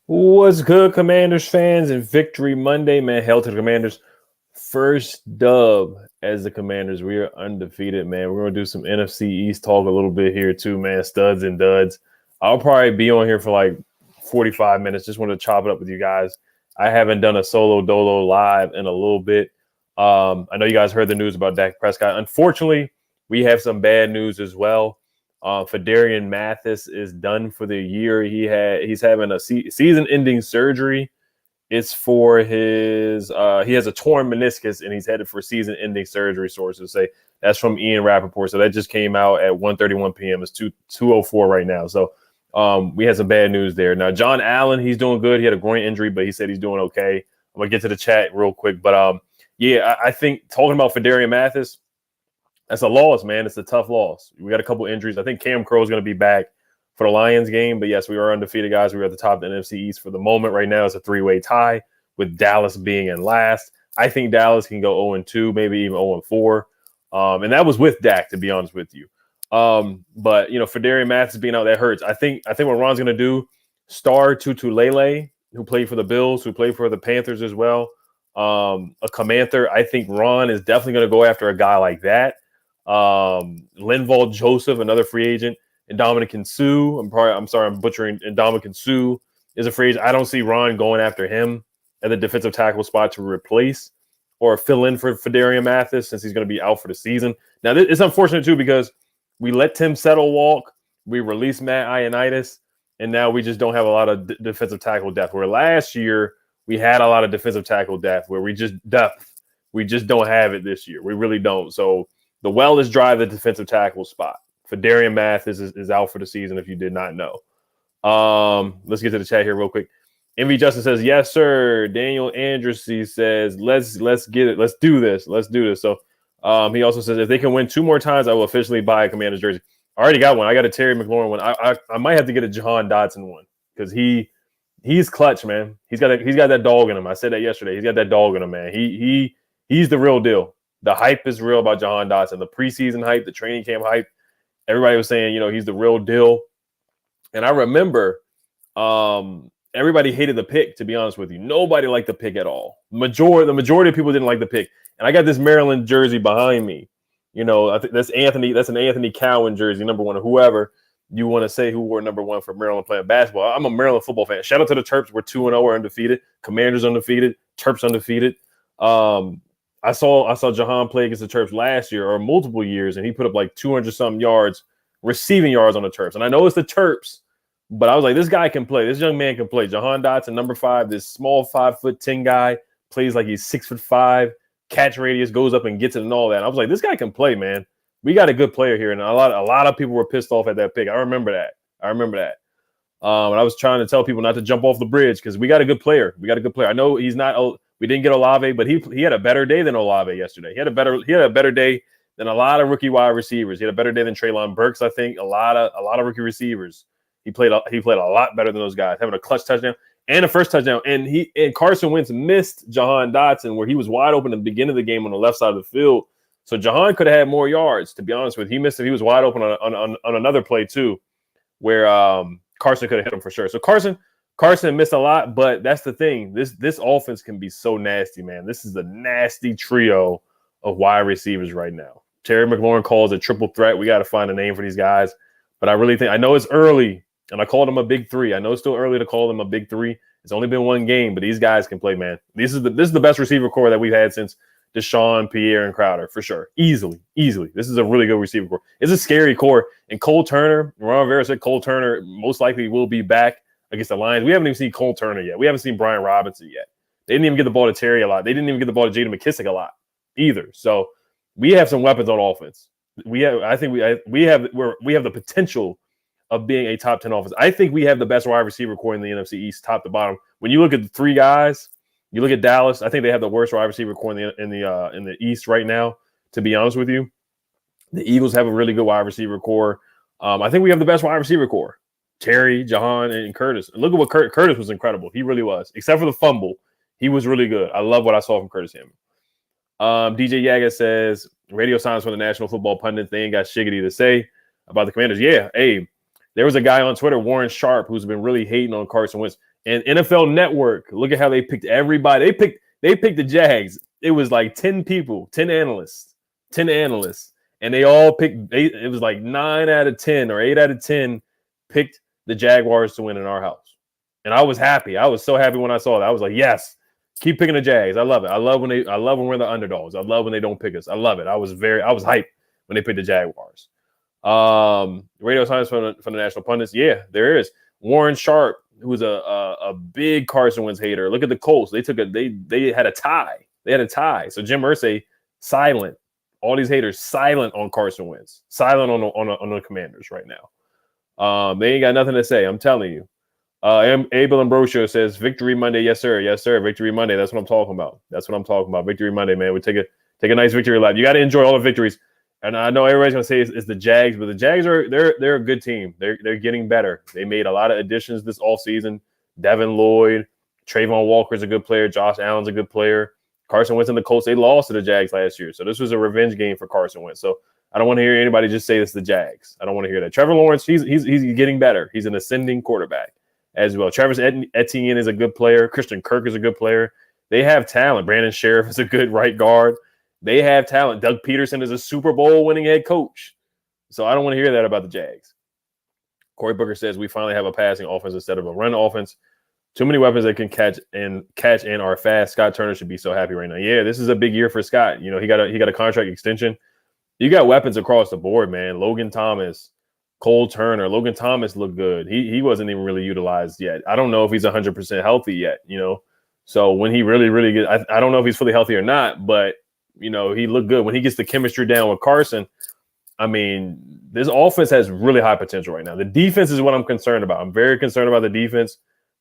What's good, Commanders fans, and Victory Monday, man. Hail to the Commanders. First dub as the Commanders. We are undefeated, man. We're going to do some NFC East talk a little bit here, too, man. Studs and duds. I'll probably be on here for like 45 minutes. Just want to chop it up with you guys. I haven't done a solo dolo live in a little bit. I know you guys heard the news about Dak Prescott. Unfortunately, we have some bad news as well. Fedarian Mathis is done for the year. He's having a season-ending surgery. It's for his he has a torn meniscus and he's headed for season-ending surgery. Sources say that's from Ian Rappaport. So that just came out at 1:31 p.m. It's 2:04 right now. So we had some bad news there. Now John Allen, he's doing good. He had a groin injury, but he said he's doing okay. I'm gonna get to the chat real quick, but yeah, I think talking about Fedarian Mathis. That's a loss, man. It's a tough loss. We got a couple injuries. I think Cam Crow is going to be back for the Lions game. But, yes, we are undefeated, guys. We are at the top of the NFC East for the moment. Right now, it's a three-way tie with Dallas being in last. I think Dallas can go 0-2, maybe even 0-4. And that was with Dak, to be honest with you. But, you know, Fedarian Mathis being out, that hurts. I think what Ron's going to do, Star Tutulele, who played for the Bills, who played for the Panthers as well, a Comanther. I think Ron is definitely going to go after a guy like that. Linval Joseph, another free agent, and Dominican Sue. I'm butchering. And Dominican Sue is a free agent. I don't see Ron going after him at the defensive tackle spot to replace or fill in for Fedarian Mathis since he's going to be out for the season. Now, it's unfortunate too because we let Tim Settle walk, we released Matt Ioannidis, and now we just don't have a lot of defensive tackle depth. Where last year we had a lot of defensive tackle depth, we just don't have it this year. We really don't. So the well is dry, the defensive tackle spot. Fedarian Mathis is out for the season if you did not know. Let's get to the chat here real quick. MV Justin says, yes, sir. Daniel Andrusy says, let's get it. Let's do this. So he also says, if they can win 2 more times, I will officially buy a Commanders jersey. I already got one. I got a Terry McLaurin one. I might have to get a Jahan Dotson one because he's clutch, man. He's got that dog in him. I said that yesterday. He's got that dog in him, man. He's the real deal. The hype is real about Jahan Dotson. The preseason hype, the training camp hype. Everybody was saying, you know, he's the real deal. And I remember everybody hated the pick, to be honest with you. Nobody liked the pick at all. The majority of people didn't like the pick. And I got this Maryland jersey behind me. You know, I think that's an Anthony Cowan jersey, number 1, or whoever you want to say who wore number 1 for Maryland playing basketball. I'm a Maryland football fan. Shout out to the Terps. We're 2-0. We're undefeated. Commanders undefeated. Terps undefeated. I saw Jahan play against the Terps last year or multiple years, and he put up like 200-something yards, receiving yards on the Terps. And I know it's the Terps, but I was like, this guy can play. This young man can play. Jahan Dotson, number 5, this small 5'10" guy, plays like he's 6'5", catch radius, goes up and gets it and all that. And I was like, this guy can play, man. We got a good player here. And a lot of people were pissed off at that pick. I remember that. And I was trying to tell people not to jump off the bridge because we got a good player. I know he's not – we didn't get Olave, but he had a better day than Olave yesterday. He had a better day than a lot of rookie wide receivers. He had a better day than Treylon Burks, I think. A lot of rookie receivers. He played a lot better than those guys, having a clutch touchdown and a first touchdown. And Carson Wentz missed Jahan Dotson where he was wide open at the beginning of the game on the left side of the field. So Jahan could have had more yards, to be honest with you. He missed it. He was wide open on another play too, where Carson could have hit him for sure. So Carson missed a lot, but that's the thing. This offense can be so nasty, man. This is a nasty trio of wide receivers right now. Terry McLaurin calls it triple threat. We got to find a name for these guys. But I really think – I know it's early, and I called them a big 3. I know it's still early to call them a big 3. It's only been 1 game, but these guys can play, man. This is the best receiver core that we've had since Deshaun, Pierre, and Crowder, for sure. Easily. This is a really good receiver core. It's a scary core. And Cole Turner – Ron Rivera said Cole Turner most likely will be back against the Lions. We haven't even seen Cole Turner yet. We haven't seen Brian Robinson yet. They didn't even get the ball to Terry a lot. They didn't even get the ball to J.D. McKissick a lot either. So we have some weapons on offense. We have the potential of being a top 10 offense. I think we have the best wide receiver core in the NFC East, top to bottom. When you look at the 3 guys, you look at Dallas. I think they have the worst wide receiver core in the East right now. To be honest with you, the Eagles have a really good wide receiver core. I think we have the best wide receiver core. Terry, Jahan, and Curtis. And look at what Curtis was incredible. He really was. Except for the fumble, he was really good. I love what I saw from Curtis Hammond. DJ Yaga says, radio silence from the National Football Pundits. They ain't got shiggity to say about the Commanders. Yeah, hey, there was a guy on Twitter, Warren Sharp, who's been really hating on Carson Wentz. And NFL Network, look at how they picked everybody. They picked the Jags. It was like 10 people, 10 analysts, and they all picked. It was like 9 out of 10 or 8 out of 10 picked the Jaguars to win in our house. And I was happy. I was so happy when I saw that. I was like, yes, keep picking the Jags. I love it. I love when we're the underdogs. I love when they don't pick us. I love it. I was hyped when they picked the Jaguars. Radio science for the national pundits. Yeah, there is. Warren Sharp, who's a big Carson Wentz hater. Look at the Colts. They had a tie. So Jim Irsay silent. All these haters silent on Carson Wentz. Silent on the Commanders right now. They ain't got nothing to say. I'm telling you. Abel Ambrosio says Victory Monday. Yes, sir. Victory Monday. That's what I'm talking about. Victory Monday, man. We take a nice victory lap. You got to enjoy all the victories. And I know everybody's gonna say it's the Jags, but the Jags they're a good team. They're getting better. They made a lot of additions this offseason. Devin Lloyd, Trayvon Walker's a good player. Josh Allen's a good player. Carson Wentz and the Colts, they lost to the Jags last year. So this was a revenge game for Carson Wentz. So I don't want to hear anybody just say it's the Jags. I don't want to hear that. Trevor Lawrence, he's getting better. He's an ascending quarterback as well. Travis Etienne is a good player. Christian Kirk is a good player. They have talent. Brandon Sheriff is a good right guard. They have talent. Doug Peterson is a Super Bowl winning head coach. So I don't want to hear that about the Jags. Corey Booker says we finally have a passing offense instead of a run offense. Too many weapons that can catch and are fast. Scott Turner should be so happy right now. Yeah, this is a big year for Scott. You know, he got a contract extension. You got weapons across the board, man. Logan Thomas, Cole Turner. Logan Thomas looked good. He wasn't even really utilized yet. I don't know if he's 100% healthy yet, you know. So when he really gets, I don't know if he's fully healthy or not, but you know, he looked good. When he gets the chemistry down with Carson, I mean, this offense has really high potential right now. The defense is what I'm concerned about. I'm very concerned about the defense.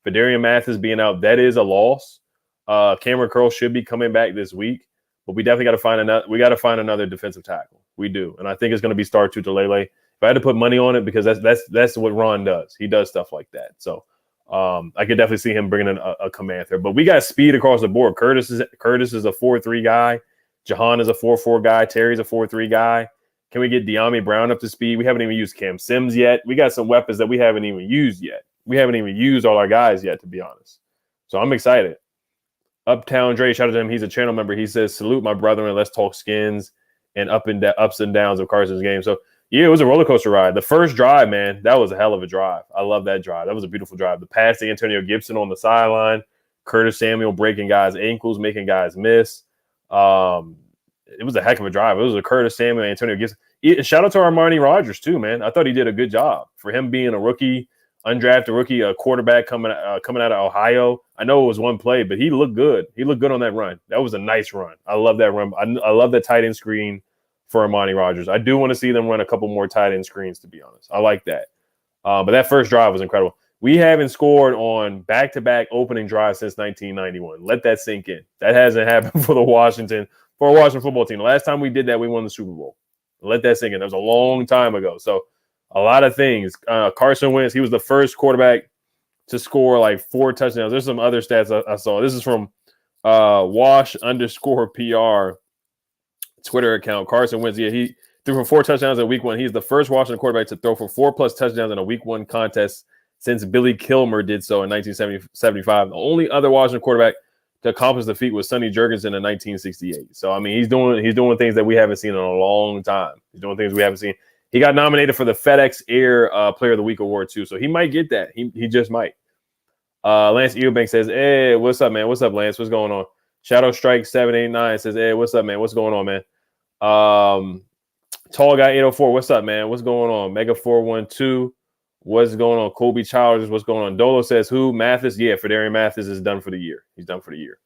Fedarian Mathis being out, that is a loss. Cameron Curl should be coming back this week, but we definitely got to find another defensive tackle. We do. And I think it's going to be Star Tutalele. If I had to put money on it, because that's what Ron does. He does stuff like that. So I could definitely see him bringing in a command there. But we got speed across the board. Curtis is a 4-3 guy. Jahan is a 4-4 guy. Terry's a 4-3 guy. Can we get De'Ami Brown up to speed? We haven't even used Cam Sims yet. We got some weapons that we haven't even used yet. We haven't even used all our guys yet, to be honest. So I'm excited. Uptown Dre, shout out to him. He's a channel member. He says, salute my brother and let's talk skins and ups and downs of Carson's game. So, yeah, it was a roller coaster ride. The first drive, man, that was a hell of a drive. I love that drive. That was a beautiful drive. The pass to Antonio Gibson on the sideline, Curtis Samuel breaking guys' ankles, making guys miss. It was a heck of a drive. It was a Curtis Samuel, Antonio Gibson. Shout out to Armani Rogers too, man. I thought he did a good job for him being a rookie, undrafted rookie, a quarterback coming out of Ohio. I know it was one play, but he looked good. He looked good on that run. That was a nice run. I love that run. I love that tight end screen for Armani Rogers. I do want to see them run a couple more tight end screens, to be honest. I like that. But that first drive was incredible. We haven't scored on back-to-back opening drives since 1991. Let that sink in. That hasn't happened for a Washington football team. The last time we did that, we won the Super Bowl. Let that sink in. That was a long time ago. So a lot of things. Carson Wentz, he was the first quarterback to score like 4 touchdowns. There's some other stats I saw. This is from Wash_PR Twitter account. Carson Wentz, yeah, he threw for 4 touchdowns in week 1. He's the first Washington quarterback to throw for 4+ touchdowns in a week 1 contest since Billy Kilmer did so in 1975. The only other Washington quarterback to accomplish the feat was Sonny Jurgensen in 1968. So, I mean, he's doing things that we haven't seen in a long time. He's doing things we haven't seen. He got nominated for the FedEx Air Player of the Week award, too. So he might get that. He just might. Lance Eubank says, hey, what's up, man? What's up, Lance? What's going on? Shadow Strike 789 says, hey, what's up, man? What's going on, man? Tall Guy 804, what's up, man? What's going on? Mega 412, what's going on? Kobe Childers, what's going on? Dolo says, who? Mathis? Yeah, Fedarian Mathis is done for the year. He's done for the year.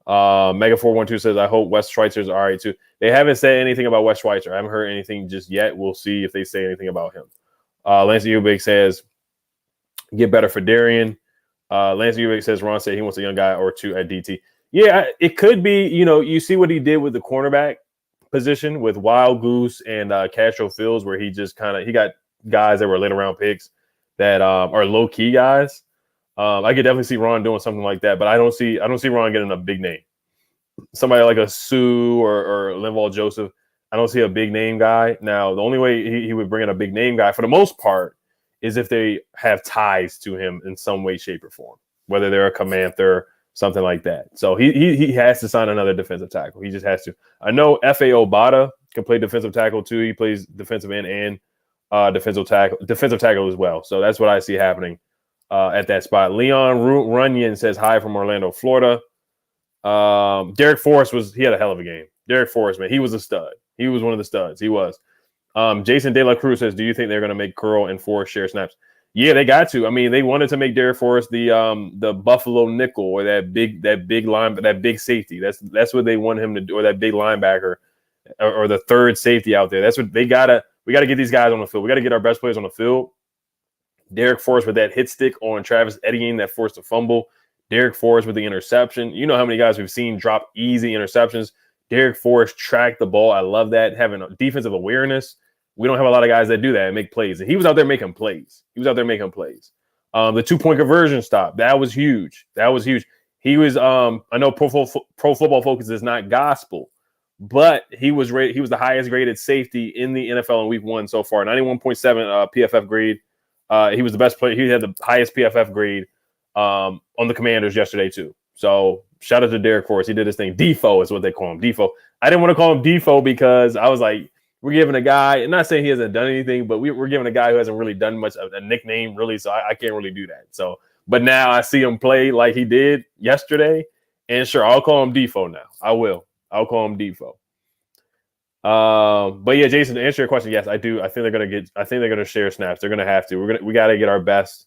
Mega 412 says, I hope Wes Schweitzer's all right, too. They haven't said anything about Wes Schweitzer. I haven't heard anything just yet. We'll see if they say anything about him. Lance Eubank says, get better for Darian. Lance Eubank says, Ron said he wants a young guy or 2 at DT. Yeah, it could be, you see what he did with the cornerback position with Wild Goose and Castro Fields, where he just he got guys that were later round picks that are low key guys. I could definitely see Ron doing something like that, but I don't see Ron getting a big name. Somebody like a Sue or Linval Joseph. I don't see a big name guy. Now, the only way he would bring in a big name guy for the most part is if they have ties to him in some way, shape, or form. whether they're a Commander, something like that. So he has to sign another defensive tackle. He just has to. I know F.A. Obata can play defensive tackle too. He plays defensive end and defensive tackle as well. So that's what I see happening at that spot. Leon Runyon says hi from Orlando, Florida. Derrick Forrest he had a hell of a game. Derrick Forrest, man, he was a stud. He was one of the studs. He was. Jason De La Cruz says, do you think they're going to make Curl and Forrest share snaps? Yeah, they got to. I mean, they wanted to make Derrick Forrest the Buffalo nickel or that big safety. That's what they want him to do, or that big linebacker or the third safety out there. That's what we got to get these guys on the field. We got to get our best players on the field. Derrick Forrest with that hit stick on Travis Etienne that forced a fumble. Derrick Forrest with the interception. You know how many guys we've seen drop easy interceptions. Derrick Forrest tracked the ball. I love that. Having a defensive awareness. We don't have a lot of guys that do that and make plays. And he was out there making plays. The 2-point conversion stop. That was huge. He was, I know Pro Football Focus is not gospel, but he was the highest graded safety in the NFL in week 1 so far. 91.7 PFF grade. He was the best player. He had the highest PFF grade on the Commanders yesterday too. So shout out to Derrick Forrest. He did his thing. Defo is what they call him. Defo. I didn't want to call him Defo because I was like, we're giving a guy, and not saying he hasn't done anything, but we're giving a guy who hasn't really done much of a nickname, really. So I can't really do that. So, but now I see him play like he did yesterday, and sure, I'll call him Defo now. I'll call him Defo. But yeah, Jason, to answer your question, yes, I do. I think they're gonna share snaps. They're gonna have to. We got to get our best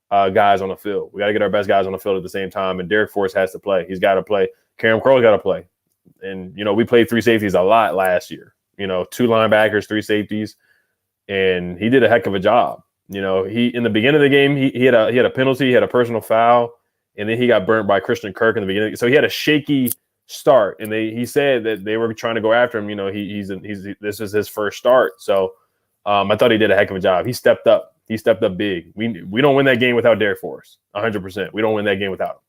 guys on the field. We got to get our best guys on the field at the same time. And Derrick Forrest has to play. He's got to play. Karam Curl's got to play. And we played 3 safeties a lot last year. 2 linebackers, 3 safeties, and he did a heck of a job. He in the beginning of the game, he had a penalty, he had a personal foul, and then he got burnt by Christian Kirk in the beginning. So he had a shaky start, and he said that they were trying to go after him. This is his first start. So I thought he did a heck of a job. He stepped up. He stepped up big. We don't win that game without Derrick Forrest. 100%. We don't win that game without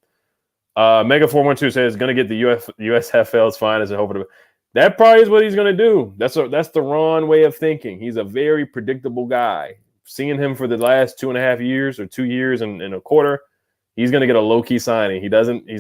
him. Mega 412 says going to get the USFL's finest and hoping to. That probably is what he's going to do. That's the wrong way of thinking. He's a very predictable guy. Seeing him for the last 2.5 years or 2 years and a quarter, he's going to get a low key signing. He's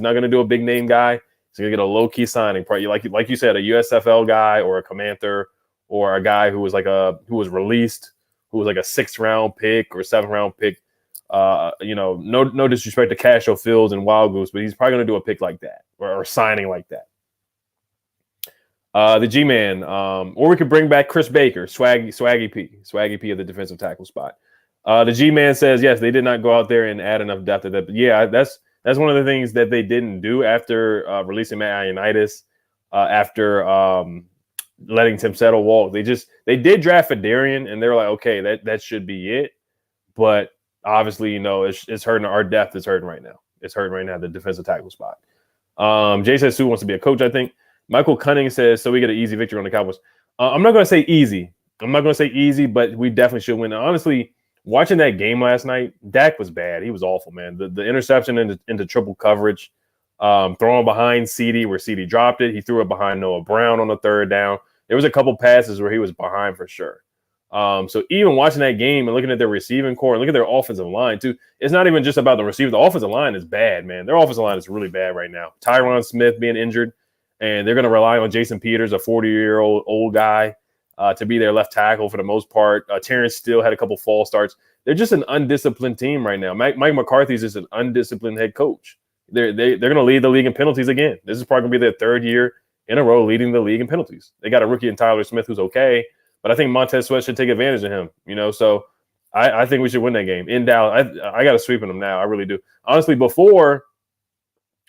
not going to do a big name guy. He's going to get a low key signing. Probably like you said, a USFL guy or a Commander or a guy who was released, who was like a 6th round pick or 7th round pick. No disrespect to Casho Fields and Wild Goose, but he's probably going to do a pick like that or signing like that. The G-Man, or we could bring back Chris Baker, Swaggy P at the defensive tackle spot. The G-Man says, yes, they did not go out there and add enough depth to that. But yeah, that's one of the things that they didn't do after releasing Matt Ioannidis, after letting Tim Settle walk. They did draft Fedarian, and they were like, okay, that should be it. But obviously, it's hurting. Our depth is hurting right now. It's hurting right now, the defensive tackle spot. Jay says Sue wants to be a coach, I think. Michael Cunning says, so we get an easy victory on the Cowboys. I'm not going to say easy. But we definitely should win. Honestly, watching that game last night, Dak was bad. He was awful, man. The interception into triple coverage, throwing behind CD where CD dropped it. He threw it behind Noah Brown on the 3rd down. There was a couple passes where he was behind for sure. So even watching that game and looking at their receiving core and look at their offensive line too, it's not even just about the receiver. The offensive line is bad, man. Their offensive line is really bad right now. Tyron Smith being injured. And they're going to rely on Jason Peters, a 40-year-old guy, to be their left tackle for the most part. Terrence Steele had a couple false starts. They're just an undisciplined team right now. Mike McCarthy's just an undisciplined head coach. They're going to lead the league in penalties again. This is probably going to be their 3rd year in a row leading the league in penalties. They got a rookie in Tyler Smith who's okay, but I think Montez Sweat should take advantage of him. So I think we should win that game in Dallas. I got to sweep them now. I really do. Honestly, before –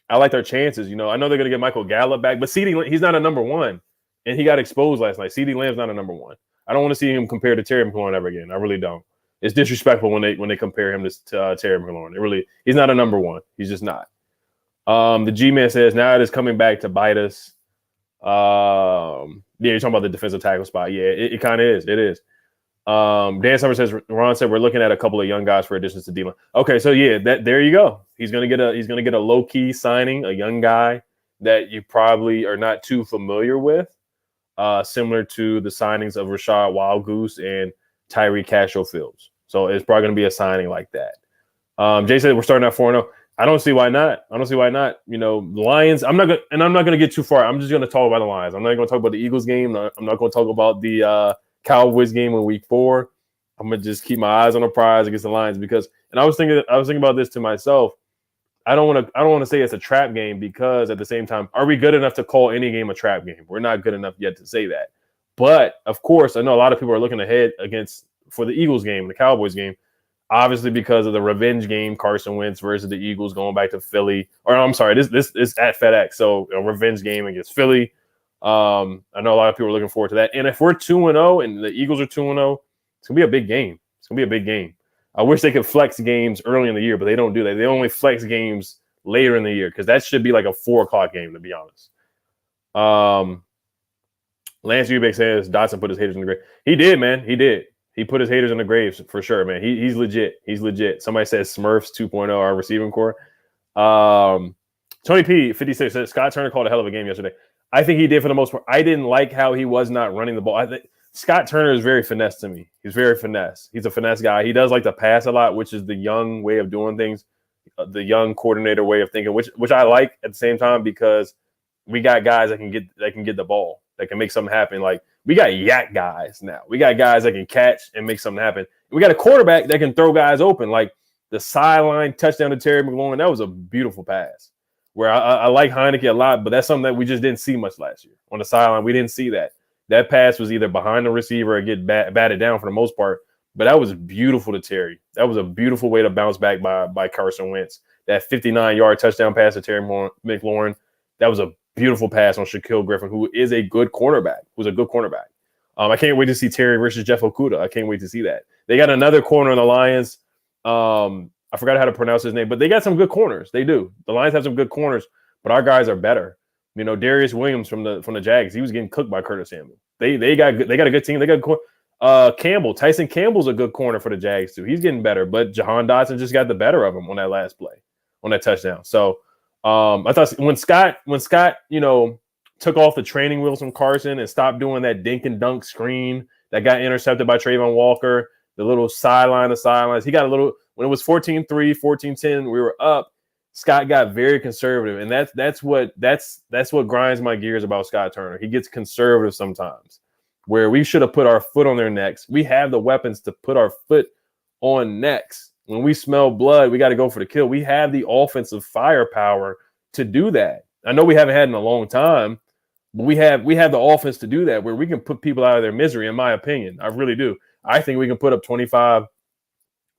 I like their chances. I know they're going to get Michael Gallup back, but CeeDee, he's not a number 1, and he got exposed last night. CeeDee Lamb's not a number 1. I don't want to see him compared to Terry McLaurin ever again. I really don't. It's disrespectful when they compare him to Terry McLaurin. He's not a number 1. He's just not. The G-Man says, now it is coming back to bite us. Yeah, you're talking about the defensive tackle spot. Yeah, it kind of is. It is. Dan Summer says, Ron said we're looking at a couple of young guys for additions to D-line. Okay, so yeah, there you go. He's gonna get a low key signing, a young guy that you probably are not too familiar with, similar to the signings of Rashad Wild Goose and Tyree Casho Fields. So it's probably gonna be a signing like that. Jay said we're starting at 4-0. I don't see why not. I don't see why not. You know, the Lions. I'm not gonna get too far. I'm just gonna talk about the Lions. I'm not gonna talk about the Eagles game. I'm not gonna talk about the Cowboys game in Week 4. I'm gonna just keep my eyes on the prize against the Lions because. And I was thinking about this to myself. I don't want to say it's a trap game because at the same time, are we good enough to call any game a trap game? We're not good enough yet to say that. But of course, I know a lot of people are looking ahead for the Eagles game, the Cowboys game. Obviously, because of the revenge game, Carson Wentz versus the Eagles going back to Philly. Or I'm sorry, this is at FedEx, so a revenge game against Philly. I know a lot of people are looking forward to that. And if we're 2-0 and the Eagles are 2-0, it's gonna be a big game. It's gonna be a big game. I wish they could flex games early in the year, but they don't do that. They only flex games later in the year because that should be like a 4:00 game, to be honest. Lance Eubank says Dotson put his haters in the grave. He did, man. He did. He put his haters in the graves for sure, man. He's legit. He's legit. Somebody says Smurfs 2.0, our receiving core. Tony P 56 says Scott Turner called a hell of a game yesterday. I think he did for the most part. I didn't like how he was not running the ball. I think Scott Turner is very finesse to me. He's very finesse. He's a finesse guy. He does like to pass a lot, which is the young way of doing things, the young coordinator way of thinking, which I like at the same time because we got guys that can get the ball, that can make something happen. Like we got yak guys now. We got guys that can catch and make something happen. We got a quarterback that can throw guys open. Like the sideline touchdown to Terry McLaurin, that was a beautiful pass. Where I like Heineke a lot, but that's something that we just didn't see much last year on the sideline. We didn't see that. That pass was either behind the receiver or get batted down for the most part. But that was beautiful to Terry. That was a beautiful way to bounce back by Carson Wentz. That 59-yard touchdown pass to Terry McLaurin, that was a beautiful pass on Shaquille Griffin, who is a good cornerback. I can't wait to see Terry versus Jeff Okudah. I can't wait to see that. They got another corner on the Lions. I forgot how to pronounce his name, but they got some good corners. They do. The Lions have some good corners, but our guys are better. You know, Darius Williams from the Jags, he was getting cooked by Curtis Samuel. They got a good team. They got Campbell. Tyson Campbell's a good corner for the Jags too. He's getting better, but Jahan Dotson just got the better of him on that last play, on that touchdown. So I thought when Scott, took off the training wheels from Carson and stopped doing that dink and dunk screen that got intercepted by Trayvon Walker, the little sideline to sidelines. He got a little when it was 14-3, 14-10, we were up. Scott got very conservative, and that's what grinds my gears about Scott Turner. He gets conservative sometimes, where we should have put our foot on their necks. We have the weapons to put our foot on necks. When we smell blood, we got to go for the kill. We have the offensive firepower to do that. I know we haven't had in a long time, but we have the offense to do that, where we can put people out of their misery. In my opinion, I really do. I think we can put up 25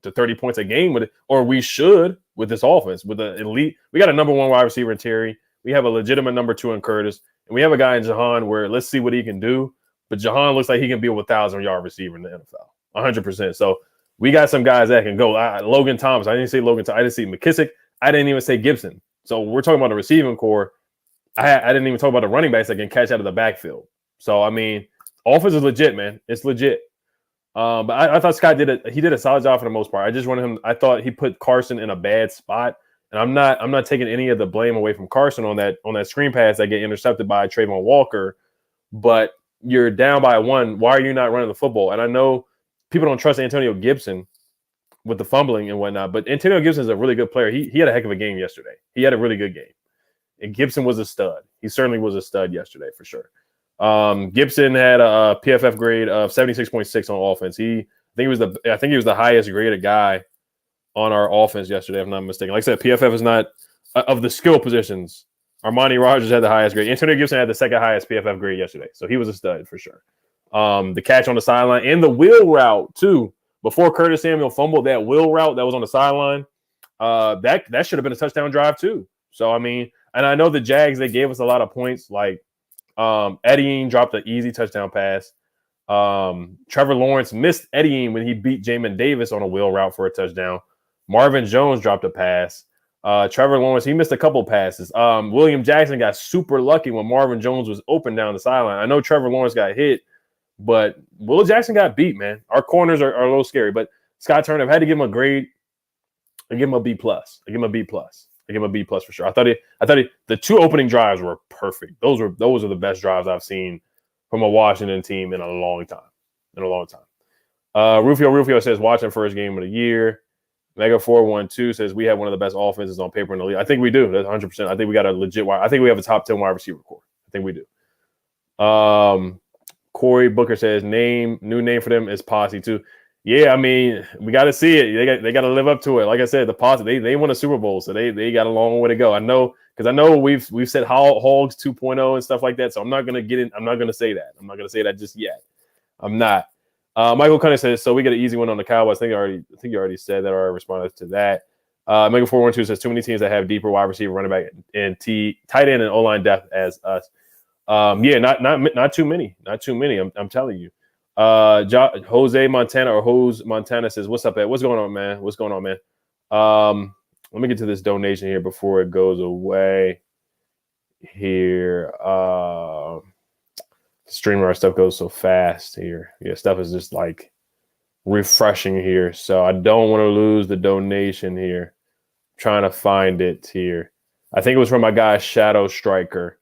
to 30 points a game with it, or we should with this offense, with the elite. We got a number 1 wide receiver in Terry. We have a legitimate number 2 in Curtis, and we have a guy in Jahan where let's see what he can do. But Jahan looks like he can be a 1,000-yard receiver in the NFL, 100%. So we got some guys that can go. Logan Thomas. I didn't say Logan. I didn't say McKissick. I didn't even say Gibson. So we're talking about the receiving core. I didn't even talk about the running backs that can catch out of the backfield. So I mean, offense is legit, man. It's legit. But I thought Scott did a solid job for the most part. I just wanted him. I thought he put Carson in a bad spot, and I'm not taking any of the blame away from Carson on that screen pass that get intercepted by Trayvon Walker. But you're down by 1. Why are you not running the football? And I know people don't trust Antonio Gibson with the fumbling and whatnot, but Antonio Gibson is a really good player. He had a heck of a game yesterday. He had a really good game, and Gibson was a stud. He certainly was a stud yesterday for sure. Gibson had a PFF grade of 76.6 on offense. I think he was the highest graded guy on our offense yesterday, if I'm not mistaken. Like I said, PFF is not of the skill positions. Armani Rogers had the highest grade. Antonio Gibson had the second highest PFF grade yesterday, so he was a stud for sure. The catch on the sideline and the wheel route too. Before Curtis Samuel fumbled, that wheel route that was on the sideline, that should have been a touchdown drive too. So I mean, and I know the Jags, they gave us a lot of points. Like Eddie dropped an easy touchdown pass. Trevor Lawrence missed Eddie when he beat Jamin Davis on a wheel route for a touchdown. Marvin Jones dropped a pass. Trevor Lawrence, he missed a couple passes. William Jackson got super lucky when Marvin Jones was open down the sideline. I know Trevor Lawrence got hit, but Will Jackson got beat, man. Our corners are a little scary, but Scott Turner, I've had to give him a grade. I give him a B+. I give him a B+ for sure. I thought the 2 opening drives were perfect. Those are the best drives I've seen from a Washington team in a long time. Rufio says watching first game of the year. Mega 412 says we have one of the best offenses on paper in the league. I think we do. That's 100%. I think we got a legit wide. I think we have a top 10 wide receiver core. I think we do. Corey Booker says new name for them is Posse too. Yeah, I mean, we got to see it. They got to live up to it. Like I said, the Posse, they won a Super Bowl, so they got a long way to go. I know, because I know we've said Hogs 2.0 and stuff like that. So I'm not gonna say that. I'm not gonna say that just yet. I'm not. Michael Cunningham says, so we get an easy one on the Cowboys. I think you already said that, or I responded to that. Mega 412 says too many teams that have deeper wide receiver, running back, and tight end and O-line depth as us. Yeah, not too many. Not too many. I'm telling you. Jose Montana or Hose Montana says, "What's up, Ed? What's going on, man? What's going on, man?" Let me get to this donation here before it goes away. Here, streamer stuff goes so fast here. Yeah, stuff is just like refreshing here, so I don't want to lose the donation here. I'm trying to find it here. I think it was from my guy Shadow Striker.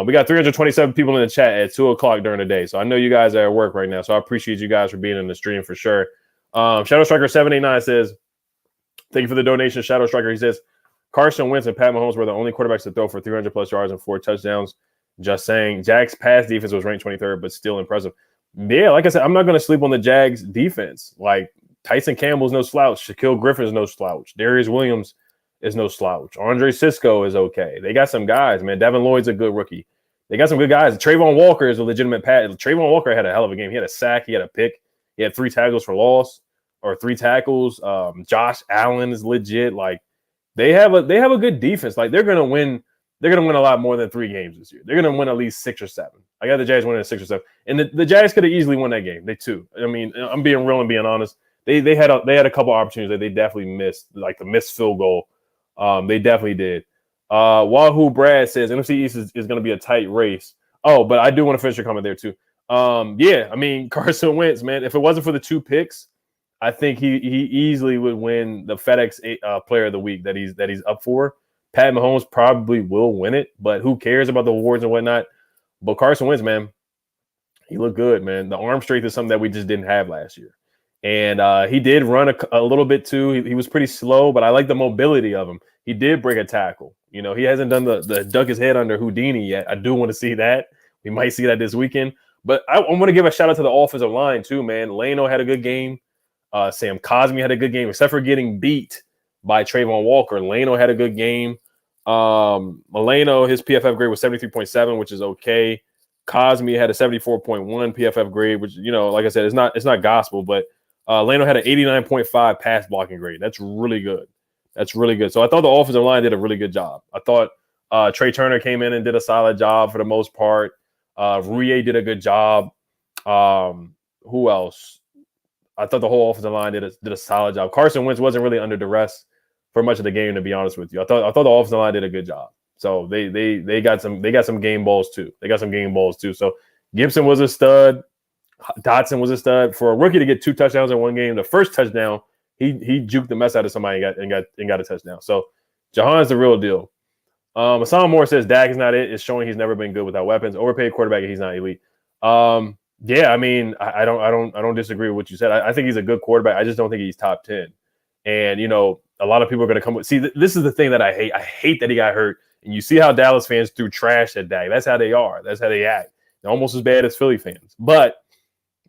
We got 327 people in the chat at 2:00 during the day. So I know you guys are at work right now. So I appreciate you guys for being in the stream for sure. Shadow Striker 789 says, thank you for the donation, Shadow Striker. He says, Carson Wentz and Pat Mahomes were the only quarterbacks to throw for 300 plus yards and 4 touchdowns. Just saying, Jags pass defense was ranked 23rd, but still impressive. Yeah, like I said, I'm not going to sleep on the Jags defense. Like Tyson Campbell's no slouch. Shaquille Griffin's no slouch. Darius Williams is no slouch. Andre Cisco is okay. They got some guys, man. Devin Lloyd's a good rookie. They got some good guys. Trayvon Walker is a legitimate pass. Trayvon Walker had a hell of a game. He had a sack. He had a pick. He had 3 tackles for loss or 3 tackles. Josh Allen is legit. Like they have a good defense. Like they're gonna win. They're gonna win a lot more than 3 games this year. They're gonna win at least 6 or 7. I got the Jags winning at 6 or 7, and the Jags could have easily won that game. They too. I mean, I'm being real and being honest. They had a couple opportunities that they definitely missed, like the missed field goal. They definitely did. Wahoo Brad says NFC East is going to be a tight race. Oh, but I do want to finish your comment there too. Yeah, I mean Carson Wentz, man. If it wasn't for the 2 picks, I think he easily would win the FedEx Player of the Week that he's up for. Pat Mahomes probably will win it, but who cares about the awards and whatnot? But Carson Wentz, man, he looked good, man. The arm strength is something that we just didn't have last year. And he did run a little bit too. He was pretty slow, but I like the mobility of him. He did break a tackle. You know, he hasn't done the duck his head under Houdini yet. I do want to see that. We might see that this weekend. But I want to give a shout out to the offensive line too, man. Leno had a good game. Sam Cosmi had a good game, except for getting beat by Trayvon Walker. Leno had a good game. Leno, his PFF grade was 73.7, which is okay. Cosmi had a 74.1 PFF grade, which, you know, like I said, it's not gospel, but Leno had an 89.5 pass blocking grade. That's really good. That's really good. So I thought the offensive line did a really good job. I thought Trey Turner came in and did a solid job for the most part. Rouye did a good job. Who else? I thought the whole offensive line did a solid job. Carson Wentz wasn't really under duress for much of the game, to be honest with you. I thought the offensive line did a good job. So they got some game balls too. So Gibson was a stud. Dotson was a stud. For a rookie to get 2 touchdowns in one game, the first touchdown, he juked the mess out of somebody and got a touchdown. So Jahan's the real deal. Hassan Moore says Dak is not it. It's showing he's never been good without weapons. Overpaid quarterback, and he's not elite. Yeah, I mean, I don't disagree with what you said. I think he's a good quarterback. I just don't think he's top 10. And you know, a lot of people are going to come with. See, this is the thing that I hate. I hate that he got hurt. And you see how Dallas fans threw trash at Dak. That's how they are. That's how they act. They're almost as bad as Philly fans. But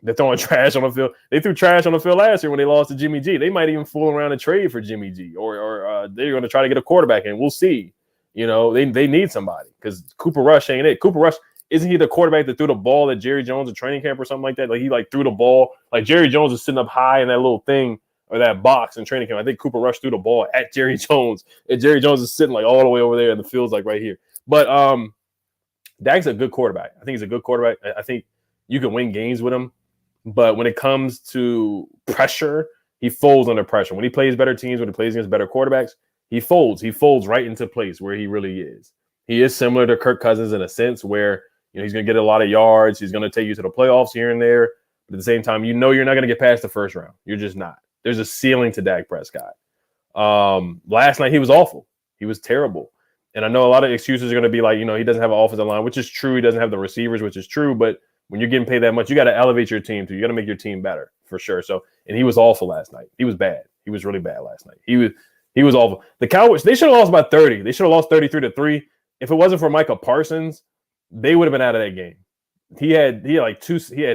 they're throwing trash on the field. They threw trash on the field last year when they lost to Jimmy G. They might even fool around and trade for Jimmy G, or they're going to try to get a quarterback in. We'll see. You know, they need somebody because Cooper Rush ain't it. Cooper Rush, isn't he the quarterback that threw the ball at Jerry Jones at training camp or something like that? Like he threw the ball. Like Jerry Jones was sitting up high in that little thing or that box in training camp. I think Cooper Rush threw the ball at Jerry Jones, and Jerry Jones is sitting like all the way over there, and the field's like right here. But Dak's a good quarterback. I think he's a good quarterback. I think you can win games with him. But when it comes to pressure, he folds under pressure. When he plays better teams, when he plays against better quarterbacks, he folds. He folds right into place where he really is. He is similar to Kirk Cousins in a sense where, you know, he's going to get a lot of yards. He's going to take you to the playoffs here and there. But at the same time, you know you're not going to get past the first round. You're just not. There's a ceiling to Dak Prescott. Last night, he was awful. He was terrible. And I know a lot of excuses are going to be like, you know, he doesn't have an offensive line, which is true. He doesn't have the receivers, which is true. But when you're getting paid that much, you got to elevate your team too. You got to make your team better for sure. So, and he was awful last night. He was bad. He was really bad last night. He was awful. The Cowboys, they should have lost by 30. They should have lost 33-3. If it wasn't for Micah Parsons, they would have been out of that game. He had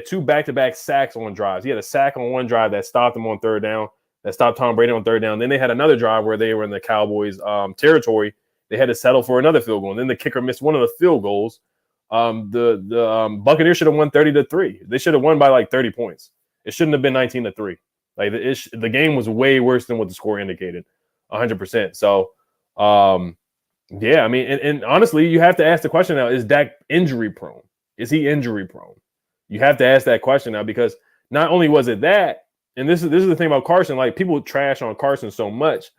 two back-to-back sacks on drives. He had a sack on one drive that stopped him on third down, that stopped Tom Brady on third down. Then they had another drive where they were in the Cowboys territory. They had to settle for another field goal. And then the kicker missed one of the field goals. The Buccaneers should have won 30-3. They should have won by like 30 points. It shouldn't have been 19-3. Like the game was way worse than what the score indicated, 100%. So, yeah, I mean, and honestly, you have to ask the question now: is Dak injury prone? Is he injury prone? You have to ask that question now, because not only was it that, and this is the thing about Carson. Like, people trash on Carson so much.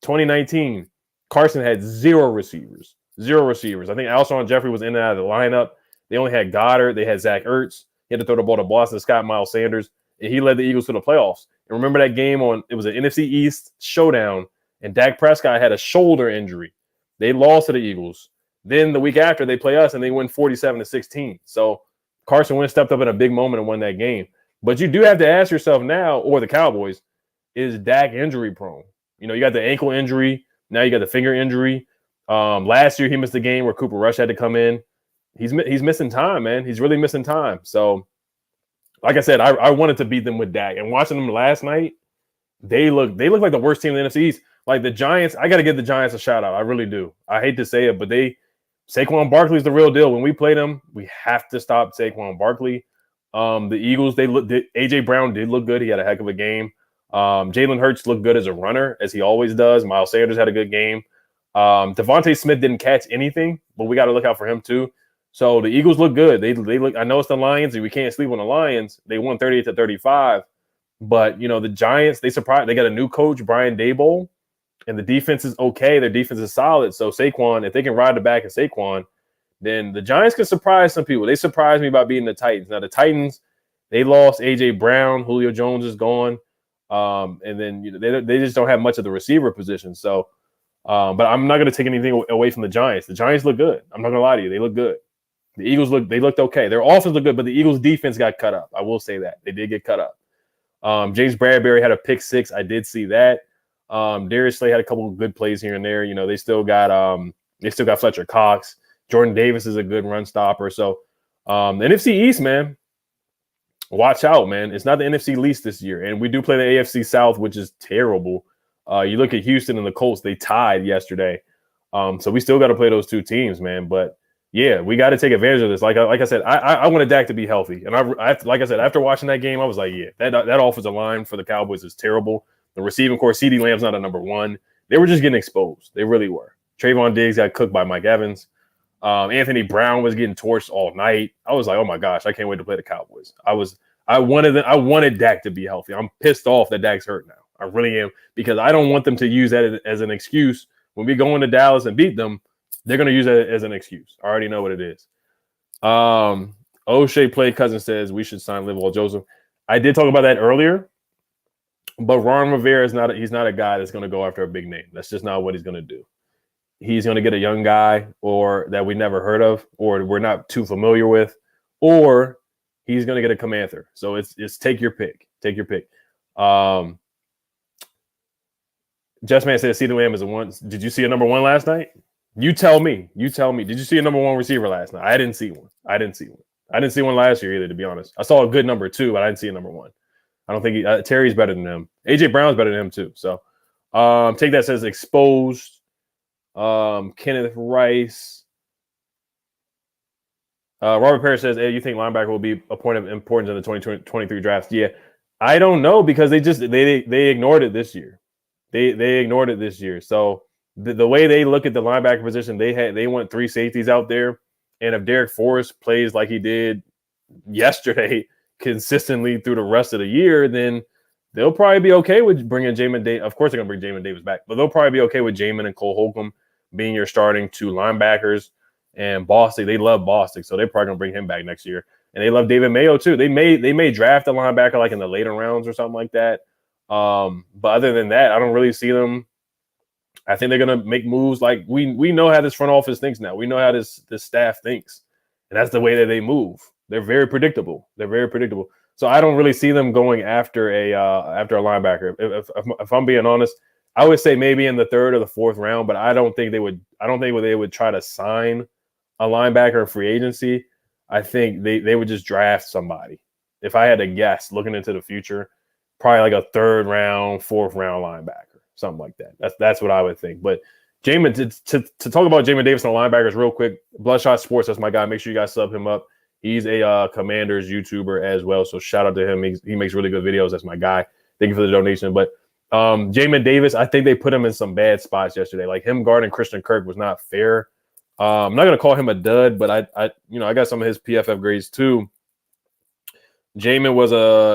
2019, Carson had zero receivers. I think Alshon Jeffrey was in and out of the lineup. They only had Goddard. They had Zach Ertz. He had to throw the ball to Boston Scott, Miles Sanders, and he led the Eagles to the playoffs. And remember that game it was an NFC East showdown, and Dak Prescott had a shoulder injury. They lost to the Eagles. Then the week after, they play us, and they win 47-16. So Carson Wentz stepped up in a big moment and won that game. But you do have to ask yourself now, or the Cowboys, is Dak injury prone? You know, you got the ankle injury. Now you got the finger injury. Last year, he missed the game where Cooper Rush had to come in. He's missing time, man. He's really missing time. So, like I said, I wanted to beat them with Dak. And watching them last night, they look like the worst team in the NFC East. Like the Giants, I got to give the Giants a shout out. I really do. I hate to say it, but Saquon Barkley's the real deal. When we play them, we have to stop Saquon Barkley. The Eagles, AJ Brown did look good. He had a heck of a game. Jalen Hurts looked good as a runner, as he always does. Miles Sanders had a good game. Devontae Smith didn't catch anything, but we got to look out for him too. So the Eagles look good. They look. I know it's the Lions, and we can't sleep on the Lions. They won 38-35, but you know the Giants. They surprised. They got a new coach, Brian Daboll, and the defense is okay. Their defense is solid. So Saquon, if they can ride the back of Saquon, then the Giants can surprise some people. They surprised me by beating the Titans. Now the Titans, they lost AJ Brown. Julio Jones is gone, and then you know they just don't have much of the receiver position. So, but I'm not going to take anything away from the Giants. The Giants look good. I'm not going to lie to you. They look good. The Eagles looked okay. Their offense looked good, but the Eagles defense got cut up. I will say that. They did get cut up. James Bradbury had a pick six. I did see that. Darius Slay had a couple of good plays here and there. You know, they still got Fletcher Cox. Jordan Davis is a good run stopper. So the NFC East, man, watch out, man. It's not the NFC least this year. And we do play the AFC South, which is terrible. You look at Houston and the Colts, they tied yesterday. So we still got to play those two teams, man. But yeah, we got to take advantage of this. Like I said, I wanted Dak to be healthy. And like I said, after watching that game, I was like, yeah, that offensive line for the Cowboys is terrible. The receiving core, CeeDee Lamb's not a number one. They were just getting exposed. They really were. Trayvon Diggs got cooked by Mike Evans. Anthony Brown was getting torched all night. I was like, oh my gosh, I can't wait to play the Cowboys. I wanted Dak to be healthy. I'm pissed off that Dak's hurt now. I really am, because I don't want them to use that as an excuse. When we go into Dallas and beat them, they're going to use that as an excuse. I already know what it is. O'Shea Play Cousin says we should sign Livewell Joseph. I did talk about that earlier, but Ron Rivera he's not a guy that's going to go after a big name. That's just not what he's going to do. He's going to get a young guy or that we never heard of or we're not too familiar with, or he's going to get a Comanther. So it's take your pick. Take your pick. Just Man said CeeDee Lamb is a one. Did you see a number one last night? You tell me. Did you see a number one receiver last night? I didn't see one. I didn't see one last year either, to be honest. I saw a good number two, but I didn't see a number one. I don't think Terry's better than him. AJ Brown's better than him too. So take that says exposed. Kenneth Rice. Robert Parrish says, hey, you think linebacker will be a point of importance in the 2023 draft? Yeah. I don't know, because they ignored it this year. They ignored it this year. So the way they look at the linebacker position, they want three safeties out there. And if Derrick Forrest plays like he did yesterday consistently through the rest of the year, then they'll probably be okay with bringing Jamin Davis. Of course, they're going to bring Jamin Davis back, but they'll probably be okay with Jamin and Cole Holcomb being your starting two linebackers. And Bostic, they love Bostic, so they're probably going to bring him back next year. And they love David Mayo too. They may draft a linebacker like in the later rounds or something like that. But other than that, I don't really see them. I think they're going to make moves. Like we know how this front office thinks now. We know how this staff thinks, and that's the way that they move. They're very predictable. So I don't really see them going after a linebacker. If I'm being honest, I would say maybe in the third or the fourth round, but I don't think they would. I don't think they would try to sign a linebacker in free agency. I think they would just draft somebody. If I had to guess, looking into the future, probably like a third round, fourth round linebacker, something like that. That's what I would think. But Jamin, to talk about Jamin Davis and linebackers real quick, Bloodshot Sports, that's my guy. Make sure you guys sub him up. He's a Commanders YouTuber as well, so shout out to him. He makes really good videos. That's my guy. Thank you for the donation. But Jamin Davis, I think they put him in some bad spots yesterday. Like him guarding Christian Kirk was not fair. I'm not gonna call him a dud, but I got some of his PFF grades too. Jamin was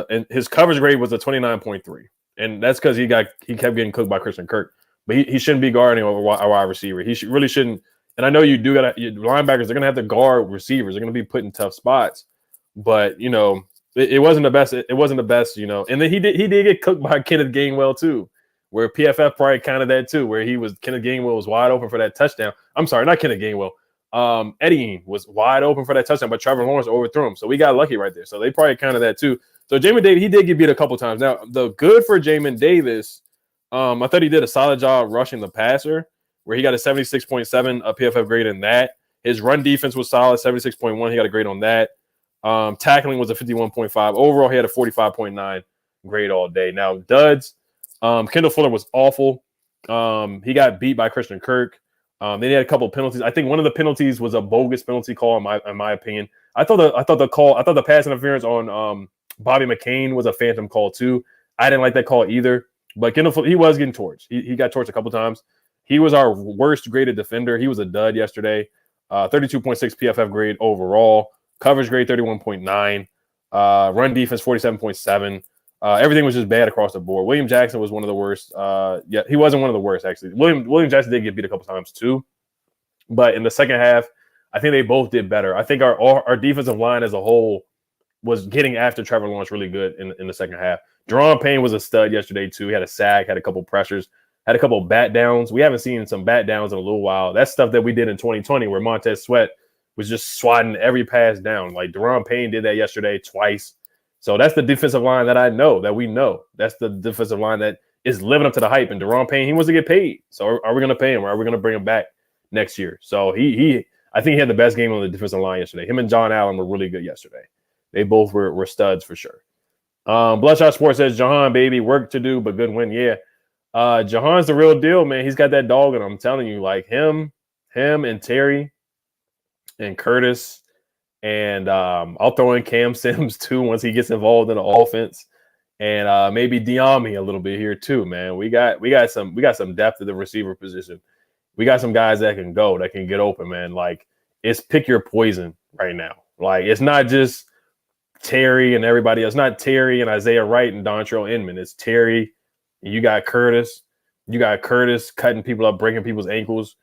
and his coverage grade was a 29.3, and that's because he kept getting cooked by Christian Kirk. But he shouldn't be guarding a wide receiver. He really shouldn't. And I know you do got linebackers. They're gonna have to guard receivers. They're gonna be put in tough spots. But it wasn't the best. It wasn't the best. And then he did get cooked by Kenneth Gainwell too, where PFF probably counted that too, where Kenneth Gainwell was wide open for that touchdown. I'm sorry, not Kenneth Gainwell. Eddie was wide open for that touchdown, but Trevor Lawrence overthrew him. So we got lucky right there. So they probably counted that too. So Jamin Davis, he did get beat a couple times. Now, the good for Jamin Davis, I thought he did a solid job rushing the passer, where he got a 76.7 PFF grade in that. His run defense was solid, 76.1. He got a grade on that. Tackling was a 51.5. Overall, he had a 45.9 grade all day. Now, duds, Kendall Fuller was awful. He got beat by Christian Kirk. Then he had a couple of penalties. I think one of the penalties was a bogus penalty call, in my opinion. I thought the pass interference on Bobby McCain was a phantom call too. I didn't like that call either. But Kendall Fuller, he was getting torched. He got torched a couple times. He was our worst graded defender. He was a dud yesterday. 32.6 PFF grade overall. Coverage grade 31.9. Run defense 47.7. Everything was just bad across the board. William Jackson was one of the worst. Yeah, he wasn't one of the worst, actually. William Jackson did get beat a couple times too. But in the second half, I think they both did better. I think our defensive line as a whole was getting after Trevor Lawrence really good in the second half. Daron Payne was a stud yesterday too. He had a sack, had a couple pressures, had a couple bat downs. We haven't seen some bat downs in a little while. That's stuff that we did in 2020 where Montez Sweat was just swatting every pass down. Like Daron Payne did that yesterday twice. So that's the defensive line that we know. That's the defensive line that is living up to the hype. And Daron Payne, he wants to get paid. So are we going to pay him or are we going to bring him back next year? So I think he had the best game on the defensive line yesterday. Him and John Allen were really good yesterday. They both were studs for sure. Bloodshot Sports says, Jahan, baby, work to do, but good win. Yeah. Jahan's the real deal, man. He's got that dog in him. I'm telling you, like him and Terry and Curtis. And I'll throw in Cam Sims too once he gets involved in the offense. And maybe Diami a little bit here too, man. We got some depth at the receiver position. We got some guys that can get open, man. Like it's pick your poison right now. Like it's not just Terry and everybody else. Not Terry and Isaiah Wright and Dontrell Inman. It's Terry. You got Curtis. You got Curtis cutting people up, breaking people's ankles.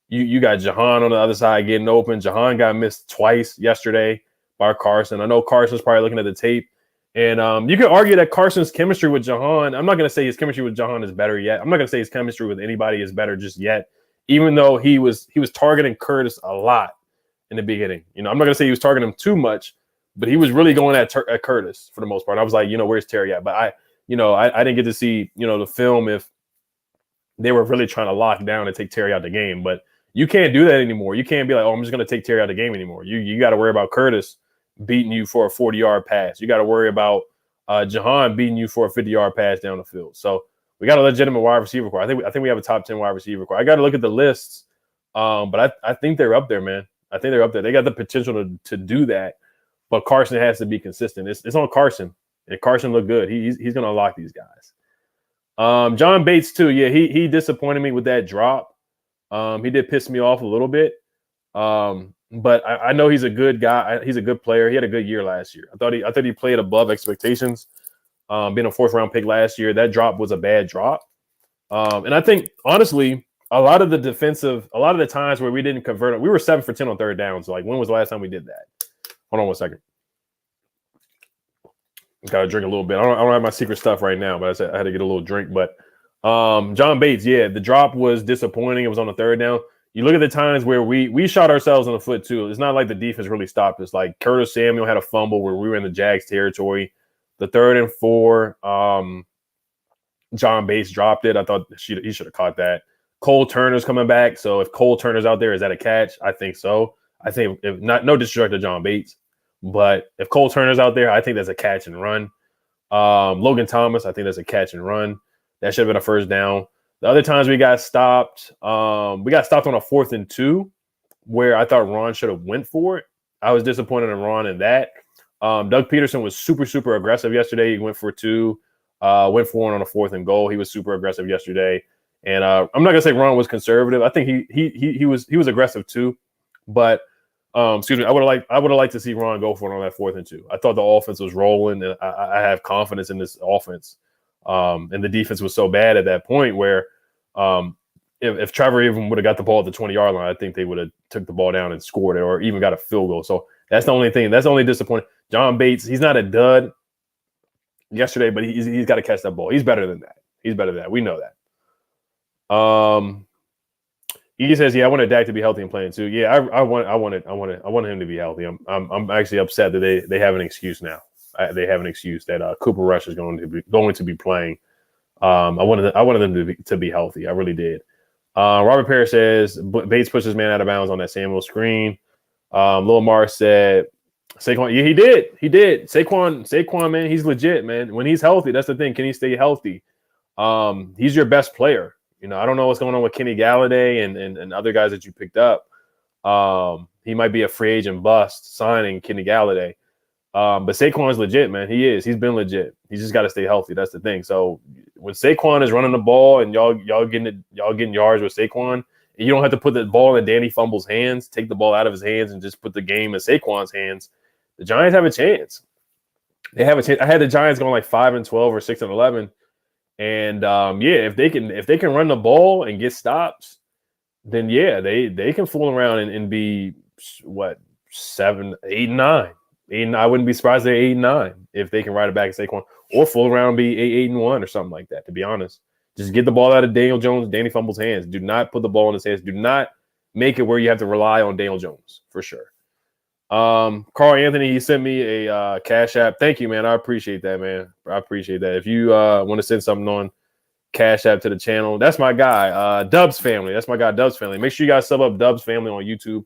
You got Jahan on the other side getting open. Jahan got missed twice yesterday by Carson. I know Carson's probably looking at the tape. And you could argue that Carson's chemistry with Jahan, I'm not going to say his chemistry with Jahan is better yet. I'm not going to say his chemistry with anybody is better just yet, even though he was targeting Curtis a lot in the beginning. I'm not going to say he was targeting him too much, but he was really going at Curtis for the most part. I was like, where's Terry at? But I didn't get to see, the film if they were really trying to lock down and take Terry out the game. But you can't do that anymore. You can't be like, I'm just going to take Terry out of the game anymore. You got to worry about Curtis beating you for a 40-yard pass. You got to worry about Jahan beating you for a 50-yard pass down the field. So we got a legitimate wide receiver core. I think we have a top 10 wide receiver core. I got to look at the lists, but I think they're up there, man. I think they're up there. They got the potential to do that, but Carson has to be consistent. It's on Carson, and Carson looked good. He's going to unlock these guys. John Bates too. Yeah, he disappointed me with that drop. He did piss me off a little bit. But I know he's a good guy. He's a good player. He had a good year last year. I thought he played above expectations. Being a fourth-round pick last year, that drop was a bad drop. And I think, honestly, a lot of the times where we didn't convert, we were 7 for 10 on third down. So, like, when was the last time we did that? Hold on one second. Got to drink a little bit. I don't have my secret stuff right now, but I had to get a little drink. But John Bates, yeah, the drop was disappointing. It was on the third down. You look at the times where we shot ourselves in the foot too. It's not like the defense really stopped us. Like Curtis Samuel had a fumble where we were in the Jags territory. The 3rd and 4, John Bates dropped it. I thought he should have caught that. Cole Turner's coming back. So if Cole Turner's out there, is that a catch? I think so. I think if not, no disrespect to John Bates, but if Cole Turner's out there, I think that's a catch and run. Logan Thomas, I think that's a catch and run. That should have been a first down. The other times we got stopped on a 4th and 2, where I thought Ron should have went for it. I was disappointed in Ron in that. Doug Peterson was super, super aggressive yesterday. He went for 2, went for 1 on a 4th and goal. He was super aggressive yesterday. And I'm not gonna say Ron was conservative. I think he was aggressive too. But excuse me, I would have liked to see Ron go for it on that 4th and 2. I thought the offense was rolling, and I have confidence in this offense. And the defense was so bad at that point where if Trevor even would have got the ball at the 20-yard line, I think they would have took the ball down and scored it, or even got a field goal. So that's the only thing. That's the only disappointing. John Bates, he's not a dud yesterday, but he's got to catch that ball. He's better than that. He's better than that. We know that. He says, "Yeah, I wanted Dak to be healthy and playing too." Yeah, I wanted him to be healthy. I'm actually upset that they have an excuse now. They have an excuse that Cooper Rush is going to be playing. I wanted them to be healthy. I really did. Robert Parrish says Bates pushed his man out of bounds on that Samuel screen. Lil Mar said Saquon. Yeah, he did. Saquon, man, he's legit, man. When he's healthy, that's the thing. Can he stay healthy? He's your best player. You know, I don't know what's going on with Kenny Galladay and other guys that you picked up. He might be a free agent bust signing Kenny Galladay. But Saquon is legit, man. He is. He's been legit. He's just got to stay healthy. That's the thing. So when Saquon is running the ball and y'all getting yards with Saquon, and you don't have to put the ball in Danny Fumble's hands, take the ball out of his hands, and just put the game in Saquon's hands, the Giants have a chance. They have a chance. I had the Giants going like 5-12 or 6-11. And yeah, if they can run the ball and get stops, then yeah, they can fool around and be what 7, 8, 9. I wouldn't be surprised they're 8-9 if they can ride it back at Saquon, or fool around and be 8-1 or something like that. To be honest, just get the ball out of Daniel Jones, Danny Fumble's hands. Do not put the ball in his hands. Do not make it where you have to rely on Daniel Jones for sure. Carl Anthony, he sent me a Cash App. Thank you, man. I appreciate that, man. I appreciate that. If you want to send something on Cash App to the channel, that's my guy, Dubs Family. That's my guy, Dubs Family. Make sure you guys sub up Dubs Family on YouTube.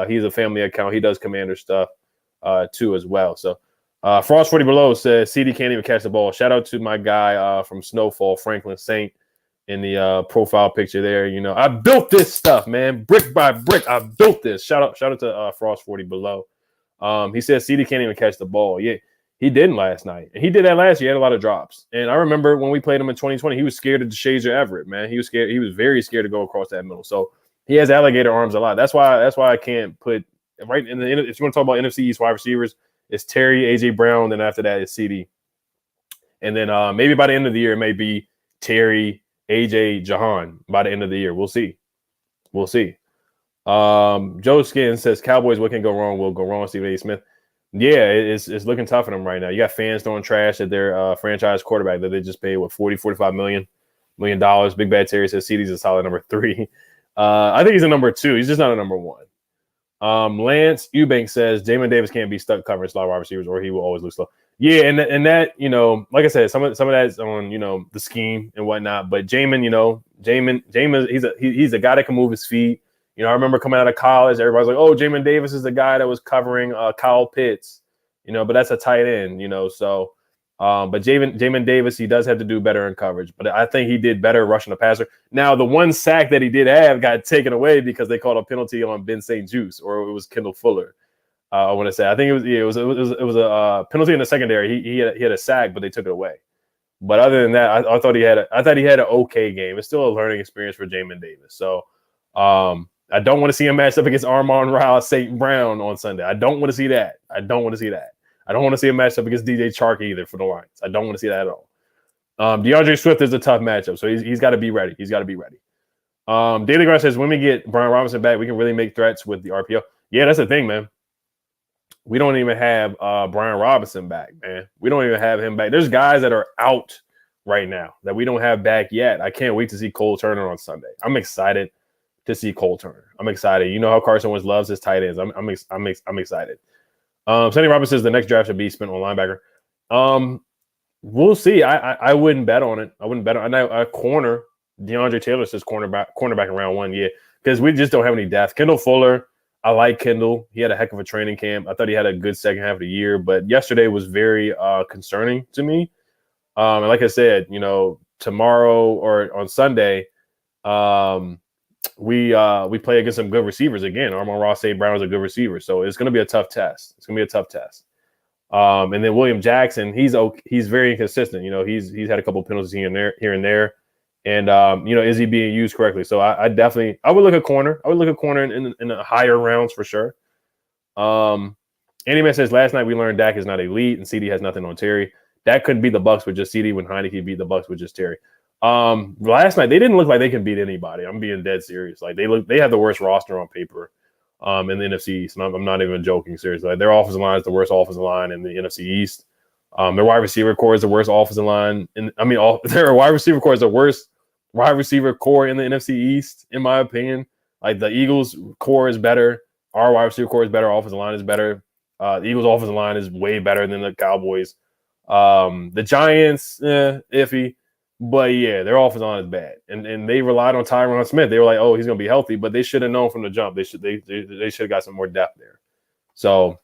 He's a family account. He does Commander stuff too as well. So Frost 40 Below says CD can't even catch the ball. Shout out to my guy from Snowfall, Franklin Saint, in the profile picture there. You know, I built this stuff, man, brick by brick. I built this. Shout out to Frost 40 Below. He says CD can't even catch the ball. Yeah, he didn't last night, and he did that last year. He had a lot of drops, and I remember when we played him in 2020, he was scared of DeShazer Everett. Man, he was scared. He was very scared to go across that middle. So he has alligator arms a lot. That's why I can't put right in the. If you want to talk about NFC East wide receivers, it's Terry, AJ Brown. Then after that, it's CD, and then maybe by the end of the year, it may be Terry, AJ, Jahan. By the end of the year, we'll see. Joe Skin says Cowboys, what can go wrong will go wrong. Stephen A. Smith. Yeah, it's looking tough for them right now. You got fans throwing trash at their franchise quarterback that they just paid $45 million. Big Bad Terry says CD's a solid number 3. I think he's a number 2. He's just not a number 1. Lance Eubank says Jamin Davis can't be stuck covering slot wide receivers, or he will always look slow. Yeah, and that, you know, like I said, some of that's on, you know, the scheme and whatnot. But Jamin, he's a guy that can move his feet. You know, I remember coming out of college, everybody's like, "Oh, Jamin Davis is the guy that was covering Kyle Pitts," you know, but that's a tight end, you know. So, but Jamin Davis, he does have to do better in coverage. But I think he did better rushing the passer. Now, the one sack that he did have got taken away because they called a penalty on Ben St. Juste, or it was Kendall Fuller. I want to say, I think it was a penalty in the secondary. He had a sack, but they took it away. But other than that, I thought he had an okay game. It's still a learning experience for Jamin Davis. So, I don't want to see him matched up against Amon-Ra St. Brown on Sunday. I don't want to see that. I don't want to see him matched up against DJ Chark either for the Lions. I don't want to see that at all. DeAndre Swift is a tough matchup, so he's got to be ready. Daily Grass says, when we get Brian Robinson back, we can really make threats with the RPO. Yeah, that's the thing, man. We don't even have Brian Robinson back, man. We don't even have him back. There's guys that are out right now that we don't have back yet. I can't wait to see Cole Turner on Sunday. I'm excited to see Cole Turner. I'm excited. You know how Carson Wentz loves his tight ends. I'm excited. Sonny Robinson says the next draft should be spent on linebacker. We'll see. I wouldn't bet on it. I wouldn't bet on it. I know a corner. DeAndre Taylor says cornerback in round 1. Yeah, because we just don't have any depth. Kendall Fuller. I like Kendall. He had a heck of a training camp. I thought he had a good second half of the year, but yesterday was very concerning to me. And like I said, tomorrow or on Sunday, we play against some good receivers again. Amon-Ra St. Brown is a good receiver, so it's going to be a tough test. And then William Jackson, he's very inconsistent. He's had a couple penalties here and there. And, is he being used correctly? So I would look at corner. I would look at corner in the higher rounds for sure. Andy Man says, last night we learned Dak is not elite and CD has nothing on Terry. Dak couldn't beat the Bucs with just CD when Heineke beat the Bucs with just Terry. Last night, they didn't look like they can beat anybody. I'm being dead serious. Like they have the worst roster on paper in the NFC East. And I'm not even joking seriously. Like, their offensive line is the worst offensive line in the NFC East. Their wide receiver core is the worst offensive line. Their wide receiver core is the worst wide receiver core in the NFC East, in my opinion. Like, the Eagles core is better. Our wide receiver core is better. Our offensive line is better. The Eagles' offensive line is way better than the Cowboys. The Giants, iffy. But, yeah, their offensive line is bad. And they relied on Tyron Smith. They were like, oh, he's going to be healthy. But they should have known from the jump. They should have got some more depth there. So,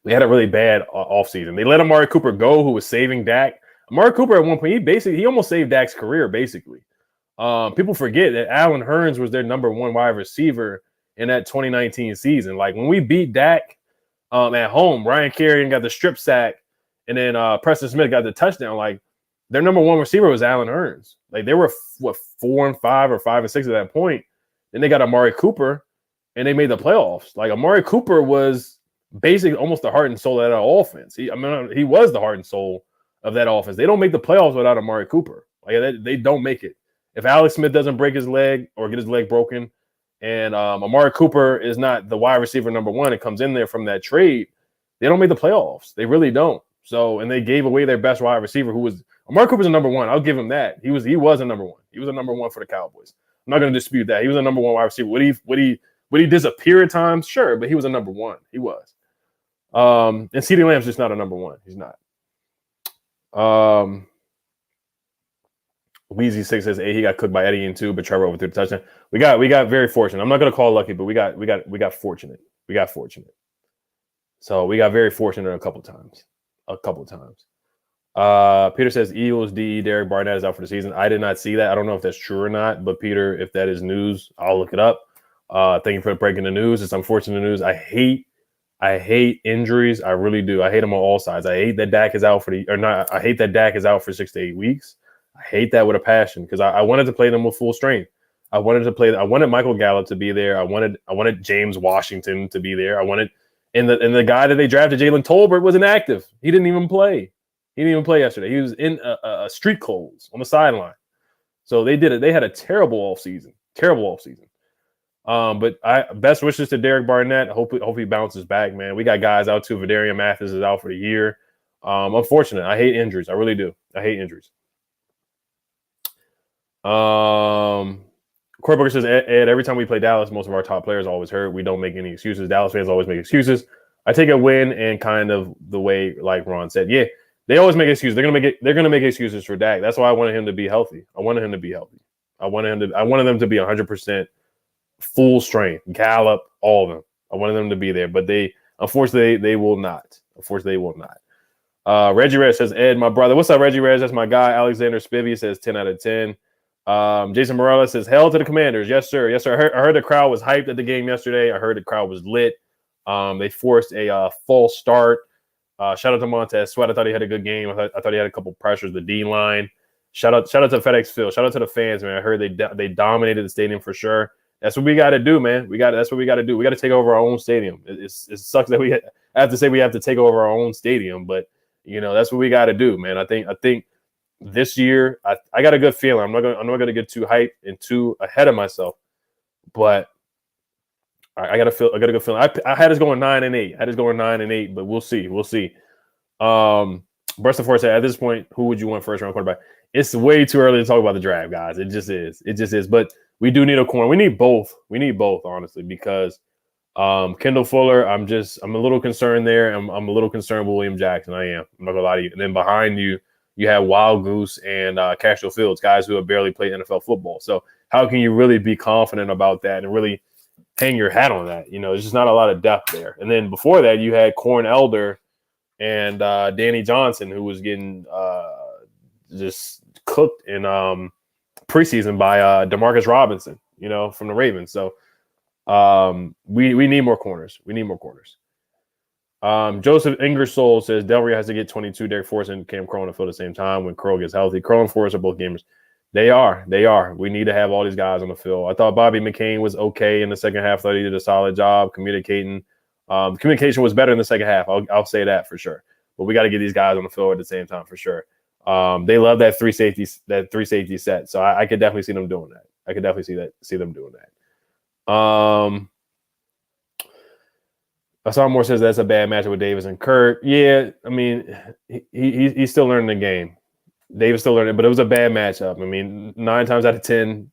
they had a really bad offseason. They let Amari Cooper go, who was saving Dak. Amari Cooper at one point, he almost saved Dak's career, basically. People forget that Allen Hurns was their number 1 wide receiver in that 2019 season. Like, when we beat Dak at home, Ryan Kerrigan got the strip sack, and then Preston Smith got the touchdown. Like, their number 1 receiver was Allen Hurns. Like, they were 4-5 or 5-6 at that point. Then they got Amari Cooper, and they made the playoffs. Like, Amari Cooper was basically almost the heart and soul of that offense. He was the heart and soul of that offense. They don't make the playoffs without Amari Cooper. Like, they don't make it. If Alex Smith doesn't break his leg or get his leg broken, and Amari Cooper is not the wide receiver number 1 and comes in there from that trade, they don't make the playoffs. They really don't. So, and they gave away their best wide receiver, who was Amari Cooper's a number 1. I'll give him that. He was a number 1. He was a number 1 for the Cowboys. I'm not going to dispute that. He was a number 1 wide receiver. Would he disappear at times? Sure, but he was a number 1. He was. And CeeDee Lamb's just not a number 1. He's not. Weezy 6 says, hey, he got cooked by Eddie in 2, but Trevor overthrew the touchdown. We got very fortunate. I'm not going to call it lucky, but we got fortunate. We got fortunate. So we got very fortunate a couple times. Peter says Eagles DE Derek Barnett is out for the season. I did not see that. I don't know if that's true or not, but Peter, if that is news, I'll look it up. Thank you for breaking the news. It's unfortunate news. I hate injuries. I really do. I hate them on all sides. I hate that Dak is out I hate that Dak is out for 6 to 8 weeks. I hate that with a passion, because I wanted to play them with full strength. I wanted Michael Gallup to be there. I wanted James Washington to be there. And the guy that they drafted, Jalen Tolbert, was inactive. He didn't even play. He didn't even play yesterday. He was in street clothes on the sideline. So they did it. They had a terrible offseason. But best wishes to Derek Barnett. Hope he bounces back, man. We got guys out too. Vidarian Mathis is out for the year. Unfortunate. I hate injuries. I really do. I hate injuries. Cory Booker says, Ed, every time we play Dallas, most of our top players always hurt. We don't make any excuses. Dallas fans always make excuses. I take a win and kind of the way, like Ron said, yeah, they always make excuses. They're gonna make excuses for Dak. That's why I wanted him to be healthy. I wanted them to be 100% full strength. Gallup, all of them. I wanted them to be there, but unfortunately they will not. Reggie Rez says, Ed, my brother. What's up, Reggie Rez? That's my guy. Alexander Spivey says 10 out of 10. Jason Morales says, hell to the Commanders. Yes, sir. Yes, sir. I heard the crowd was hyped at the game yesterday. I heard the crowd was lit. They forced a false start. Shout out to Montez Sweat. I thought he had a good game. I thought he had a couple pressures. The D line. Shout out to FedEx Field. Shout out to the fans, man. I heard they dominated the stadium for sure. That's what we got to do, man. That's what we got to do. We got to take over our own stadium. It sucks that we have to say we have to take over our own stadium, but that's what we got to do, man. I think this year I got a good feeling. I'm not gonna get too hyped and too ahead of myself, but I got a good feeling. I had us going 9-8. But we'll see. Burst of Force said, at this point, who would you want first round quarterback? It's way too early to talk about the draft, guys. It just is. But we do need a corner. We need both. Honestly, because Kendall Fuller, I'm a little concerned there. I'm a little concerned with William Jackson. I am. I'm not gonna lie to you. And then behind you, you have Wild Goose and Castro Fields, guys who have barely played NFL football. So how can you really be confident about that and really hang your hat on that? There's just not a lot of depth there. And then before that, you had Corn Elder and Danny Johnson, who was getting just cooked in preseason by Demarcus Robinson, from the Ravens. So we need more corners. We need more corners. Joseph Ingersoll says Del Rio has to get 22. Derrick Forrest and Cam Crow on the field at the same time when Crow gets healthy. Crow and Forrest are both gamers. They are. We need to have all these guys on the field. I thought Bobby McCain was okay in the second half. Thought he did a solid job communicating. Communication was better in the second half. I'll say that for sure. But we got to get these guys on the field at the same time for sure. They love that three safety set. So I could definitely see them doing that. I could definitely see them doing that. Moore says that's a bad matchup with Davis and Kirk. Yeah, I mean, he's still learning the game. Davis still learning, but it was a bad matchup. I mean, 9 times out of 10,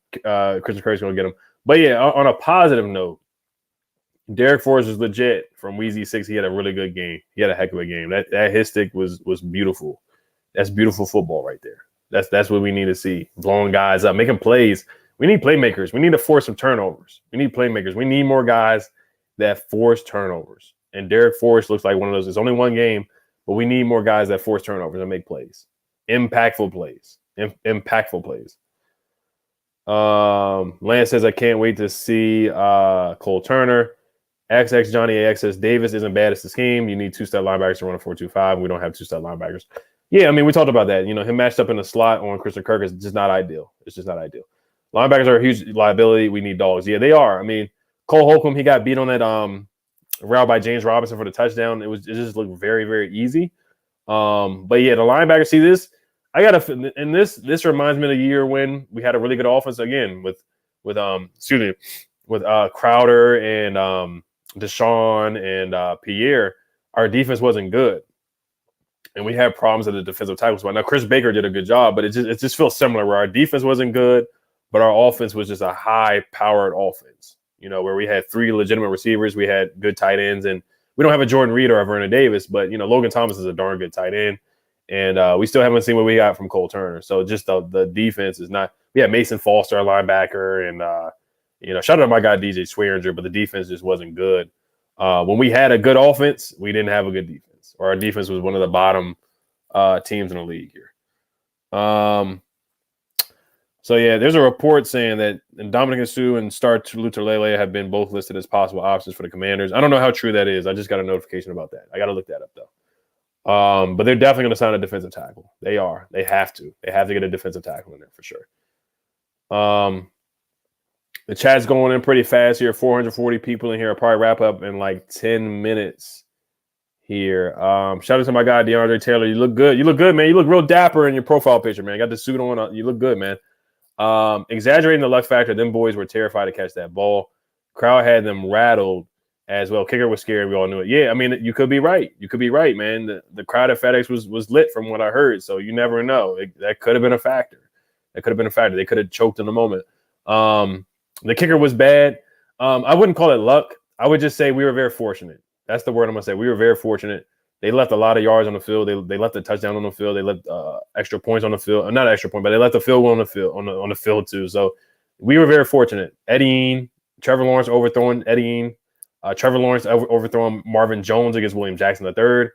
Christian Kirk's going to get him. But yeah, on a positive note, Derrick Forrest was legit from Wheezy 6. He had a really good game. He had a heck of a game. That hit stick was beautiful. That's beautiful football right there. That's what we need to see. Blowing guys up, making plays. We need playmakers. We need to force some turnovers. We need playmakers. We need more guys that force turnovers. And Derrick Forrest looks like one of those. It's only one game, but we need more guys that force turnovers and make plays. Impactful plays. Impactful plays. Lance says, I can't wait to see Cole Turner. XX Johnny AX says, Davis isn't bad. It's the scheme. You need 2-step linebackers to run a 4-2-5. We don't have 2-step linebackers. Yeah, I mean, we talked about that. Him matched up in the slot on Christian Kirk is just not ideal. It's just not ideal. Linebackers are a huge liability. We need dogs. Yeah, they are. I mean, Cole Holcomb, he got beat on that route by James Robinson for the touchdown. It just looked very, very easy. But yeah, the linebackers, see this. And this reminds me of the year when we had a really good offense again with Crowder and Deshaun and Pierre. Our defense wasn't good. And we had problems at the defensive tackle spot. Now, Chris Baker did a good job, but it just feels similar where our defense wasn't good, but our offense was just a high-powered offense, where we had 3 legitimate receivers. We had good tight ends, and we don't have a Jordan Reed or a Vernon Davis, but, Logan Thomas is a darn good tight end, and we still haven't seen what we got from Cole Turner. So just the defense is not – we had Mason Foster, our linebacker, and, shout out to my guy DJ Swearinger, but the defense just wasn't good. When we had a good offense, we didn't have a good defense. Or our defense was one of the bottom teams in the league here. So, yeah, there's a report saying that Dominic Sue and Star Lutulele have been both listed as possible options for the Commanders. I don't know how true that is. I just got a notification about that. I got to look that up, though. But they're definitely going to sign a defensive tackle. They are. They have to. They have to get a defensive tackle in there for sure. The chat's going in pretty fast here. 440 people in here. I'll probably wrap up in like 10 minutes. Here. Shout out to my guy, DeAndre Taylor. You look good. You look good, man. You look real dapper in your profile picture, man. You got the suit on. You look good, man. Exaggerating the luck factor, them boys were terrified to catch that ball. Crowd had them rattled as well. Kicker was scared. We all knew it. Yeah, I mean, you could be right. You could be right, man. The crowd at FedEx was lit from what I heard, so you never know. That could have been a factor. They could have choked in the moment. The kicker was bad. I wouldn't call it luck. I would just say we were very fortunate. That's the word I'm going to say. We were very fortunate. They left a lot of yards on the field. They left the touchdown on the field. They left extra points on the field. Not extra point, but they left the field goal on the field on the field too. So we were very fortunate. Trevor Lawrence overthrowing Trevor Lawrence overthrowing Marvin Jones against William Jackson III.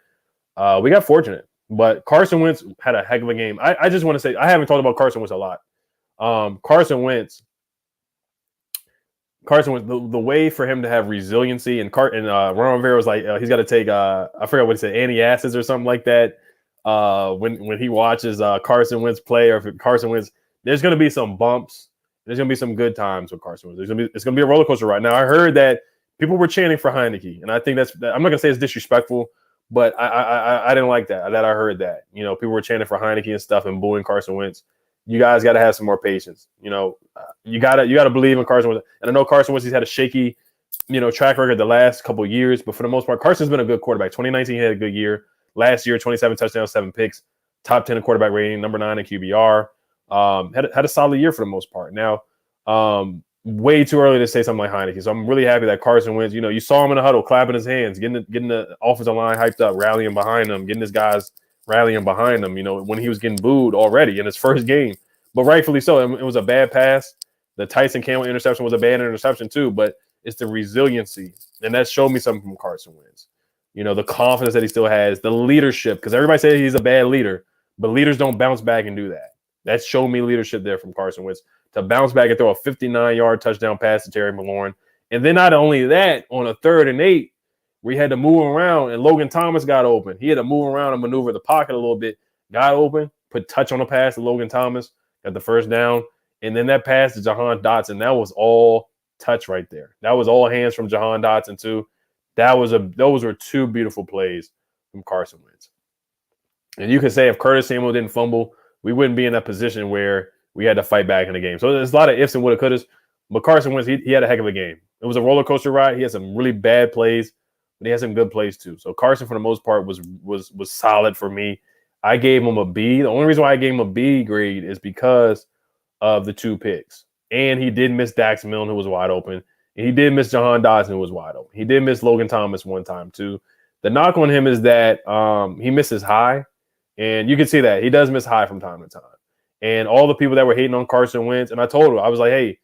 We got fortunate. But Carson Wentz had a heck of a game. I just want to say, I haven't talked about Carson Wentz a lot. Carson Wentz, the way for him to have resiliency, and Ron Rivera was like, he's got to take, I forgot what he said, antacids or something like that. When he watches Carson Wentz play, or if Carson Wentz, there's going to be some bumps. There's going to be some good times with Carson Wentz. It's going to be a roller coaster right now. I heard that people were chanting for Heineke, and I think I'm not going to say it's disrespectful, but I didn't like that. I heard that. People were chanting for Heineke and stuff and booing Carson Wentz. You guys got to have some more patience. You got to believe in Carson Wentz. And I know Carson Wentz, he's had a shaky, track record the last couple of years, but for the most part, Carson's been a good quarterback. 2019, he had a good year. Last year, 27 touchdowns, 7 picks, top 10 in quarterback rating, number 9 in QBR. Had a solid year for the most part. Now, way too early to say something like Heineke. So I'm really happy that Carson Wentz, you saw him in the huddle, clapping his hands, getting the offensive line hyped up, rallying behind him, getting his guys rallying behind him, when he was getting booed already in his first game. But rightfully so. It was a bad pass. The Tyson Campbell interception was a bad interception too, but it's the resiliency. And that showed me something from Carson Wentz. The confidence that he still has, the leadership, because everybody says he's a bad leader, but leaders don't bounce back and do that. That showed me leadership there from Carson Wentz to bounce back and throw a 59-yard touchdown pass to Terry McLaurin. And then not only that, on a 3rd and 8, we had to move around, and Logan Thomas got open. He had to move around and maneuver the pocket a little bit, got open, put touch on the pass to Logan Thomas, got the first down, and then that pass to Jahan Dotson, that was all touch right there. That was all hands from Jahan Dotson too. Those were 2 beautiful plays from Carson Wentz. And you can say if Curtis Samuel didn't fumble, we wouldn't be in that position where we had to fight back in the game. So there's a lot of ifs and woulda, couldas. But Carson Wentz, he had a heck of a game. It was a roller coaster ride. He had some really bad plays, but he had some good plays too. So Carson, for the most part, was solid for me. I gave him a B. The only reason why I gave him a B grade is because of the 2 picks. And he did miss Dax Milne, who was wide open. And he did miss Jahan Dotson, who was wide open. He did miss Logan Thomas one time too. The knock on him is that he misses high. And you can see that. He does miss high from time to time. And all the people that were hating on Carson Wentz, and I told him, I was like, hey,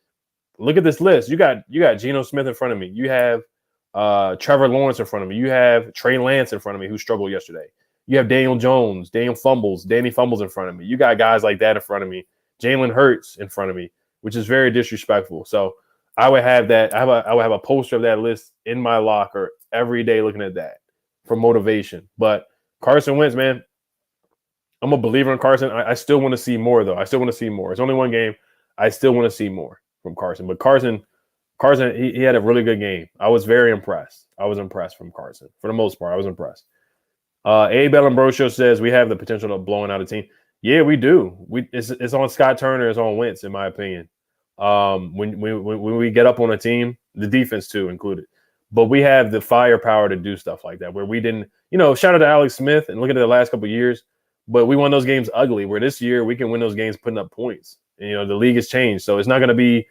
look at this list. You got Geno Smith in front of me. You have Trevor Lawrence in front of me. You have Trey Lance in front of me, who struggled yesterday. You have Daniel Jones, Danny Fumbles in front of me. You got guys like that in front of me. Jalen Hurts in front of me, which is very disrespectful. So I would have that. I would have a poster of that list in my locker every day looking at that for motivation. But Carson Wentz, man, I'm a believer in Carson. I still want to see more, though. I still want to see more. It's only one game. I still want to see more from Carson. But Carson, he had a really good game. I was very impressed. I was impressed from Carson. For the most part, I was impressed. Abe Ambrosio says we have the potential of blowing out a team. Yeah, we do. It's on Scott Turner. It's on Wentz, in my opinion. When we get up on a team, the defense too included. But we have the firepower to do stuff like that where we didn't, shout out to Alex Smith and look at the last couple of years. But we won those games ugly, where this year we can win those games putting up points. And, the league has changed. So it's not going to be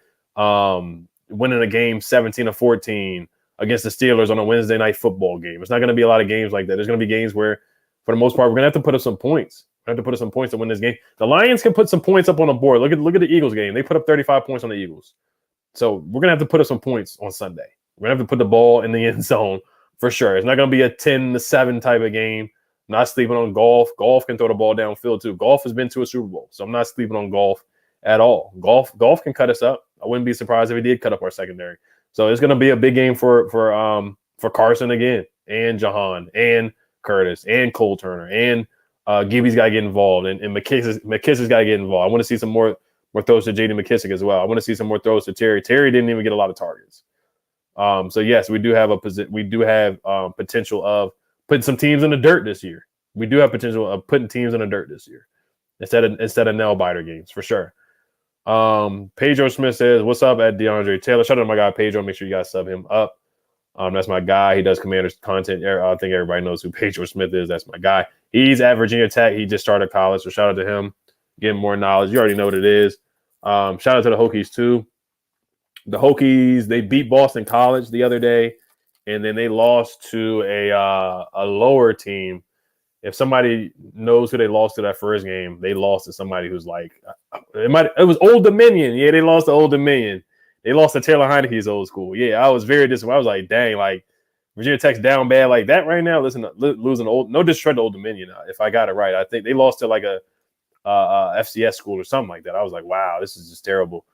winning a game 17-14 against the Steelers on a Wednesday night football game. It's not going to be a lot of games like that. There's going to be games where, for the most part, we're going to have to put up some points. We have to put up some points to win this game. The Lions can put some points up on the board. Look at the Eagles game. They put up 35 points on the Eagles. So we're going to have to put up some points on Sunday. We're going to have to put the ball in the end zone for sure. It's not going to be a 10-7 type of game. Not sleeping on golf. Golf can throw the ball downfield too. Golf has been to a Super Bowl, so I'm not sleeping on golf at all. Golf can cut us up. I wouldn't be surprised if he did cut up our secondary. So it's going to be a big game for Carson again, and Jahan, and Curtis, and Cole Turner, and Gibby's got to get involved, and McKissic's got to get involved. I want to see some more throws to J.D. McKissic as well. I want to see some more throws to Terry. Terry didn't even get a lot of targets. So yes, we do have potential of putting some teams in the dirt this year. We do have potential of putting teams in the dirt this year instead of nail biter games for sure. Pedro Smith says, "What's up at DeAndre Taylor?" Shout out to my guy Pedro. Make sure you guys sub him up. That's my guy. He does Commanders content. I think everybody knows who Pedro Smith is. That's my guy. He's at Virginia Tech. He just started college, so shout out to him. Getting more knowledge. You already know what it is. Shout out to the Hokies too. The Hokies, they beat Boston College the other day, and then they lost to a lower team. If somebody knows who they lost to that first game, they lost to somebody who's like it was Old Dominion. Yeah, they lost to Old Dominion. They lost to Taylor Heineke's old school. Yeah, I was very disappointed. I was like, dang, like Virginia Tech's down bad like that right now. Listen, losing no disrespect to Old Dominion. If I got it right, I think they lost to like a FCS school or something like that. I was like, wow, this is just terrible.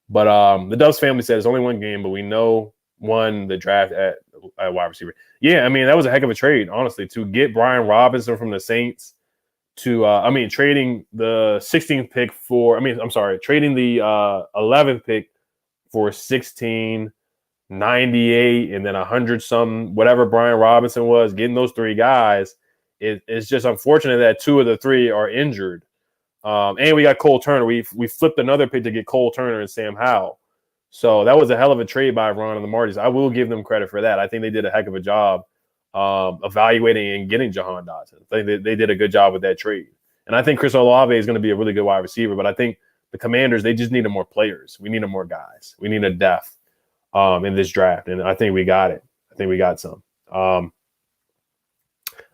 But the Dubs family said it's only one game, but we know won the draft at wide receiver. Yeah, I mean, that was a heck of a trade, honestly, to get Brian Robinson from the Saints to, trading the 16th pick trading the 11th pick for 16, 98, and then 100-some, whatever Brian Robinson was, getting those three guys. It's just unfortunate that two of the three are injured. And we got Cole Turner. We flipped another pick to get Cole Turner and Sam Howell. So that was a hell of a trade by Ron and the Martys. I will give them credit for that. I think they did a heck of a job evaluating and getting Jahan Dotson. I think they did a good job with that trade. And I think Chris Olave is going to be a really good wide receiver. But I think the Commanders, they just needed more players. We needed more guys. We needed depth in this draft, and I think we got it. I think we got some.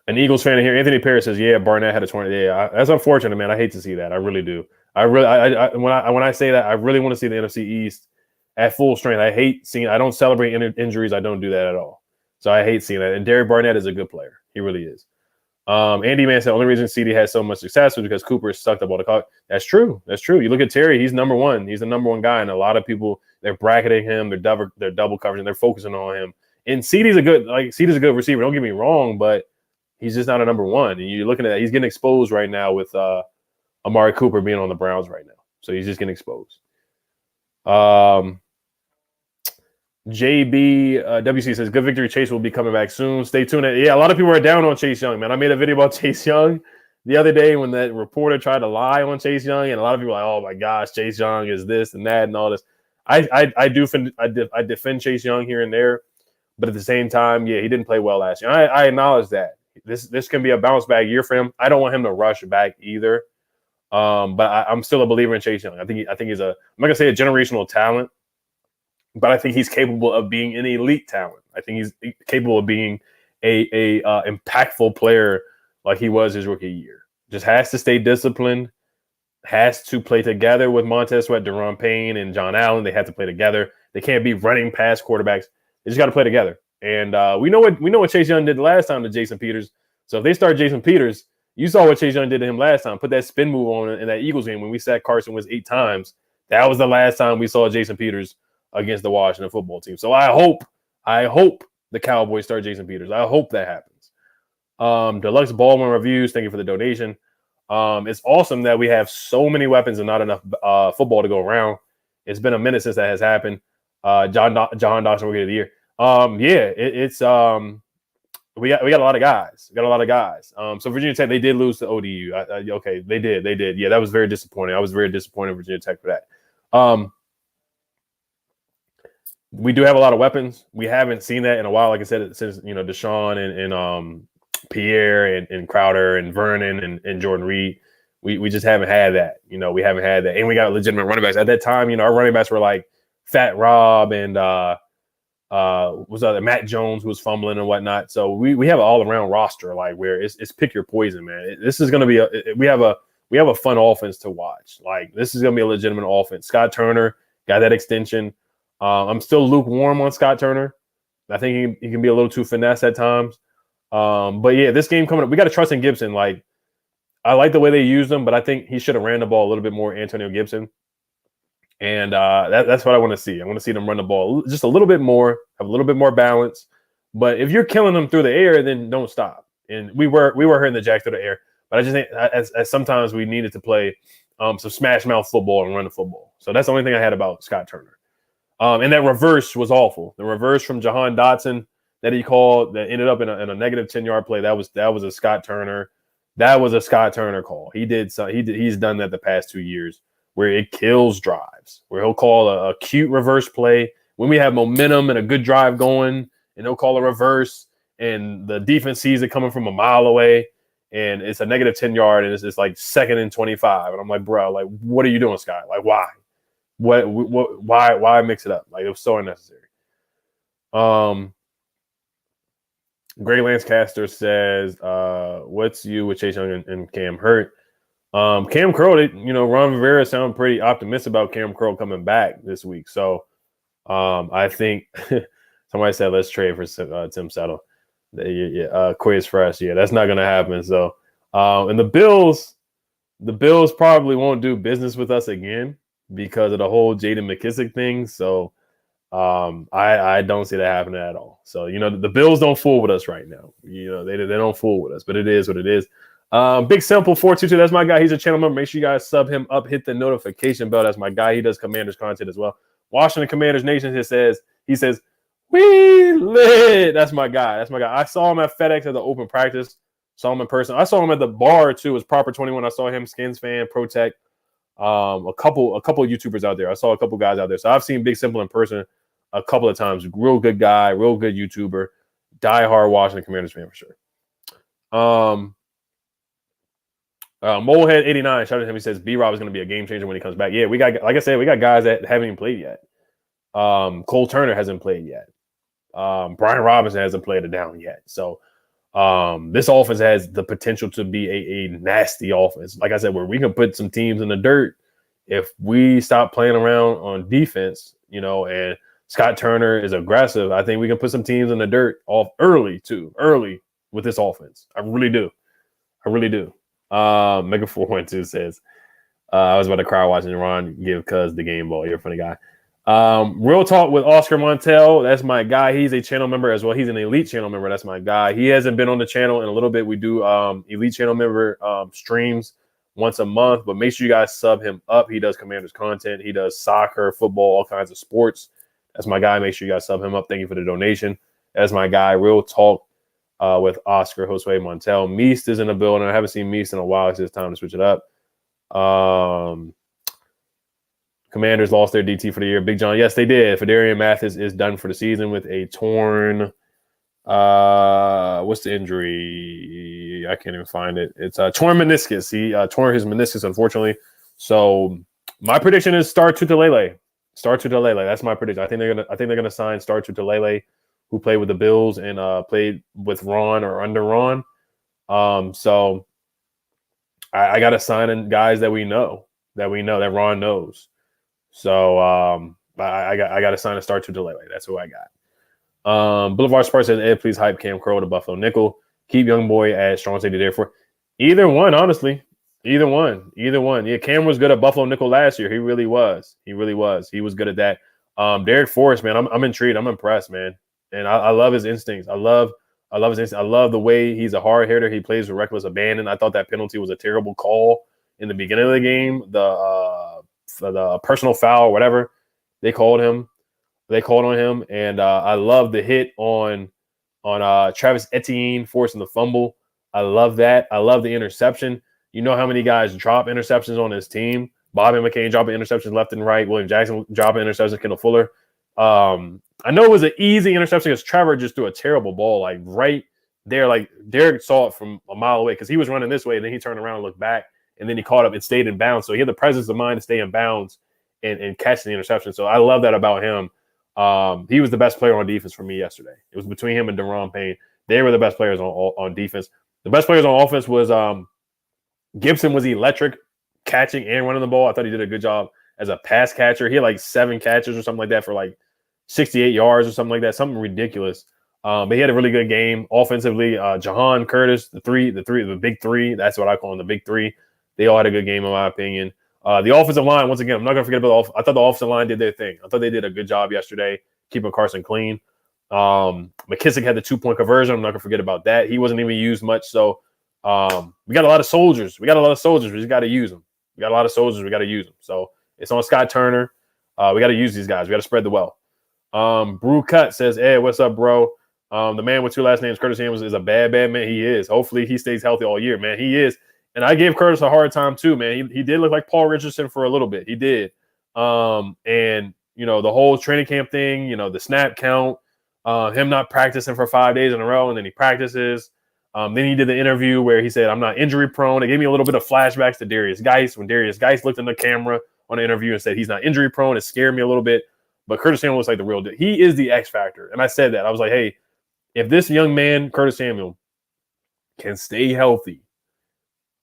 An Eagles fan here, Anthony Perry says, "Yeah, Barnett had a 20." Yeah, that's unfortunate, man. I hate to see that. I really do. When I say that, I really want to see the NFC East at full strength. I hate seeing. I don't celebrate injuries. I don't do that at all. So I hate seeing that. And Derek Barnett is a good player. He really is. Andy Man said the only reason CD had so much success was because Cooper sucked up all the clock. That's true. That's true. You look at Terry; he's number one. He's the number one guy, and a lot of people they're bracketing him. They're double covering. They're focusing on him. And CD's a good receiver. Don't get me wrong, but he's just not a number one. And you're looking at that. He's getting exposed right now with Amari Cooper being on the Browns right now. So he's just getting exposed. JB WC says, good victory. Chase will be coming back soon. Stay tuned. Yeah, a lot of people are down on Chase Young, man. I made a video about Chase Young the other day when that reporter tried to lie on Chase Young, and a lot of people are like, oh my gosh, Chase Young is this and that and all this. I defend Chase Young here and there, but at the same time, yeah, he didn't play well last year. I acknowledge that. This can be a bounce back year for him. I don't want him to rush back either. But I'm still a believer in Chase Young. I think he's I'm not gonna say a generational talent, but I think he's capable of being an elite talent. I think he's capable of being a impactful player like he was his rookie year. Just has to stay disciplined, has to play together with Montez Sweat, Daron Payne, and John Allen. They have to play together. They can't be running past quarterbacks. They just got to play together. And we know what Chase Young did the last time to Jason Peters. So if they start Jason Peters, you saw what Chase Young did to him last time. Put that spin move on in that Eagles game when we sacked Carson Wentz 8 times. That was the last time we saw Jason Peters against the Washington football team. So I hope the Cowboys start Jason Peters. I hope that happens. Deluxe Baldwin Reviews, thank you for the donation. It's awesome that we have so many weapons and not enough football to go around. It's been a minute since that has happened. Jahan Dotson Rookie of the Year. We got a lot of guys. So Virginia Tech, they did lose to ODU. Okay, they did. Yeah, that was very disappointing. I was very disappointed in Virginia Tech for that. We do have a lot of weapons. We haven't seen that in a while. Like I said, since Deshaun and Pierre and Crowder and Vernon and Jordan Reed, we just haven't had that. We haven't had that, and we got legitimate running backs at that time. Our running backs were like Fat Rob and was other Matt Jones, who was fumbling and whatnot. So we have an all around roster like where it's pick your poison, man. This is going to be we have a fun offense to watch. Like this is going to be a legitimate offense. Scott Turner got that extension. I'm still lukewarm on Scott Turner. I think he can be a little too finesse at times. But yeah, this game coming up, we got to trust in Gibson. Like I like the way they used him, but I think he should have ran the ball a little bit more, Antonio Gibson. And that's what I want to see. I want to see them run the ball just a little bit more, have a little bit more balance. But if you're killing them through the air, then don't stop. And we were hurting the Jacks through the air. But I just think as sometimes we needed to play some smash mouth football and run the football. So that's the only thing I had about Scott Turner. And that reverse was awful. The reverse from Jahan Dotson that he called that ended up in a negative 10-yard play. That was a Scott Turner. That was a Scott Turner call. He's done that the past 2 years where it kills drives, where he'll call a cute reverse play when we have momentum and a good drive going, and he'll call a reverse, and the defense sees it coming from a mile away, and it's a negative 10-yard, and it's like 2nd and 25. And I'm like, bro, like, what are you doing, Scott? Like, why? Why mix it up? Like, it was so unnecessary. Gray Lancaster says, what's you with Chase Young and Cam Hurt? Cam Curl, Ron Rivera sounded pretty optimistic about Cam Curl coming back this week. So I think somebody said let's trade for Tim Settle. Quiz fresh. Yeah, that's not going to happen. So and the Bills probably won't do business with us again because of the whole Jaden McKissick thing. So I don't see that happening at all. So, the Bills don't fool with us right now. They don't fool with us, but it is what it is. Big Simple 422. That's my guy. He's a channel member. Make sure you guys sub him up. Hit the notification bell. That's my guy. He does Commanders content as well. Washington Commanders Nation. He says, we lit. That's my guy. I saw him at FedEx at the open practice. Saw him in person. I saw him at the bar too. It was Proper 21. I saw him, Skins fan, Protect. A couple YouTubers out there. I saw a couple guys out there. So I've seen Big Simple in person a couple of times. Real good guy, real good YouTuber, diehard Washington Commanders fan for sure. Molehead 89, shout out to him. He says B-Rob is going to be a game changer when he comes back. Yeah, we got, like I said, we got guys that haven't even played yet. Cole Turner hasn't played yet. Brian Robinson hasn't played it down yet. So this offense has the potential to be a nasty offense. Like I said, where we can put some teams in the dirt if we stop playing around on defense, and Scott Turner is aggressive. I think we can put some teams in the dirt off early with this offense. I really do. Mega 412 says, I was about to cry watching Ron give Cuz the game ball. You're a funny guy. Real talk with Oscar Montel. That's my guy. He's a channel member as well. He's an elite channel member. That's my guy. He hasn't been on the channel in a little bit. We do elite channel member streams once a month, but make sure you guys sub him up. He does Commanders content. He does soccer, football, all kinds of sports. That's my guy. Make sure you guys sub him up. Thank you for the donation. That's my guy. Real talk with Oscar Josue Montel. Meest is in the building. I haven't seen Meest in a while. It's time to switch it up. Commanders lost their DT for the year. Big John, yes, they did. Fedarian Mathis is done for the season with a torn. What's the injury? I can't even find it. It's a torn meniscus. He tore his meniscus, unfortunately. So my prediction is Star Tutalele. That's my prediction. I think they're gonna sign Star Tutalele, who played with the Bills and played with Ron or under Ron. So I got to sign in guys that we know that Ron knows. So I got to sign a Star Tutalele. That's who I got. Boulevard Sparks says, Ed, please hype Cam Crow to Buffalo nickel. Keep young boy at strong safety there for either one, honestly. Either one. Yeah, Cam was good at Buffalo nickel last year. He really was. He was good at that. Derrick Forrest, man, I'm intrigued. I'm impressed, man. And I love his instincts. I love his instincts. I love the way he's a hard hitter. He plays with reckless abandon. I thought that penalty was a terrible call in the beginning of the game. The personal foul, whatever they called him. They called on him, and I love the hit on Travis Etienne forcing the fumble. I love that. I love the interception. You know how many guys drop interceptions on his team? Bobby McCain dropping interceptions left and right. William Jackson dropping interceptions. Kendall Fuller. I know it was an easy interception because Trevor just threw a terrible ball, like right there. Like Derek saw it from a mile away because he was running this way, and then he turned around and looked back, and then he caught up and stayed in bounds. So he had the presence of mind to stay in bounds and catch the interception. So I love that about him. He was the best player on defense for me yesterday. It was between him and Daron Payne. They were the best players on defense. The best players on offense was Gibson was electric, catching and running the ball. I thought he did a good job as a pass catcher. He had like 7 catches or something like that for like 68 yards or something like that, something ridiculous. But he had a really good game offensively. Jahan, Curtis, the big three. That's what I call them, the big three. They all had a good game, in my opinion. The offensive line, once again, I'm not going to forget about I thought the offensive line did their thing. I thought they did a good job yesterday, keeping Carson clean. McKissick had the 2-point conversion. I'm not going to forget about that. He wasn't even used much. So we got a lot of soldiers. We just got to use them. We got a lot of soldiers. We got to use them. So it's on Scott Turner. We got to use these guys. We got to spread the wealth. Brew Cut says, hey, what's up, bro? The man with 2 last names, Curtis Samuels, is a bad man. He is. Hopefully he stays healthy all year, man. He is. And I gave Curtis a hard time too, man. He did look like Paul Richardson for a little bit. He did. And, the whole training camp thing, the snap count, him not practicing for 5 days in a row, and then he practices. Then he did the interview where he said, I'm not injury prone. It gave me a little bit of flashbacks to Darius Geis. When Darius Geis looked in the camera on the interview and said he's not injury prone, it scared me a little bit. But Curtis Samuel looks like the real deal. He is the X factor. And I said that. I was like, hey, if this young man, Curtis Samuel, can stay healthy,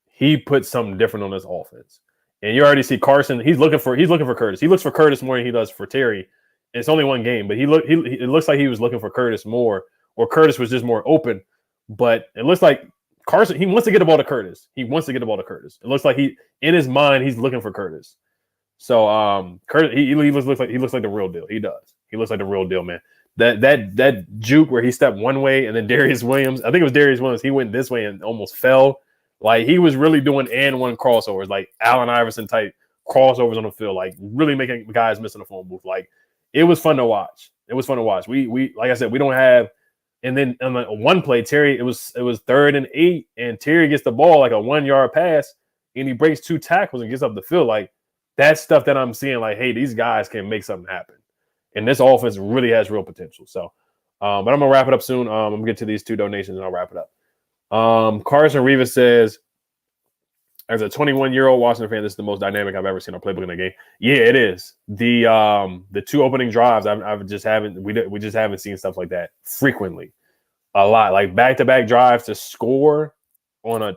he puts something different on this offense. And you already see Carson. He's looking for Curtis. He looks for Curtis more than he does for Terry. And it's only one game, but it looks like he was looking for Curtis more, or Curtis was just more open. But it looks like Carson, he wants to get the ball to Curtis. It looks like in his mind, he's looking for Curtis. So Curtis, he looks like the real deal. He does. He looks like the real deal, man. That juke where he stepped one way and then Darius Williams, I think it was Darius Williams, he went this way and almost fell. Like he was really doing and one crossovers, like Allen Iverson type crossovers on the field, like really making guys miss in the phone booth. Like it was fun to watch. We like I said, we don't have. And then on one play, Terry, it was 3rd and 8, and Terry gets the ball like a 1-yard pass, and he breaks 2 tackles and gets up the field. Like that's stuff that I'm seeing. Like, hey, these guys can make something happen, and this offense really has real potential. So, but I'm gonna wrap it up soon. I'm gonna get to these 2 donations and I'll wrap it up. Carson Rivas says, As a 21-year-old Washington fan, this is the most dynamic I've ever seen a playbook in a game. Yeah, it is. The two opening drives, I've just haven't we just haven't seen stuff like that frequently. A lot, like back-to-back drives to score on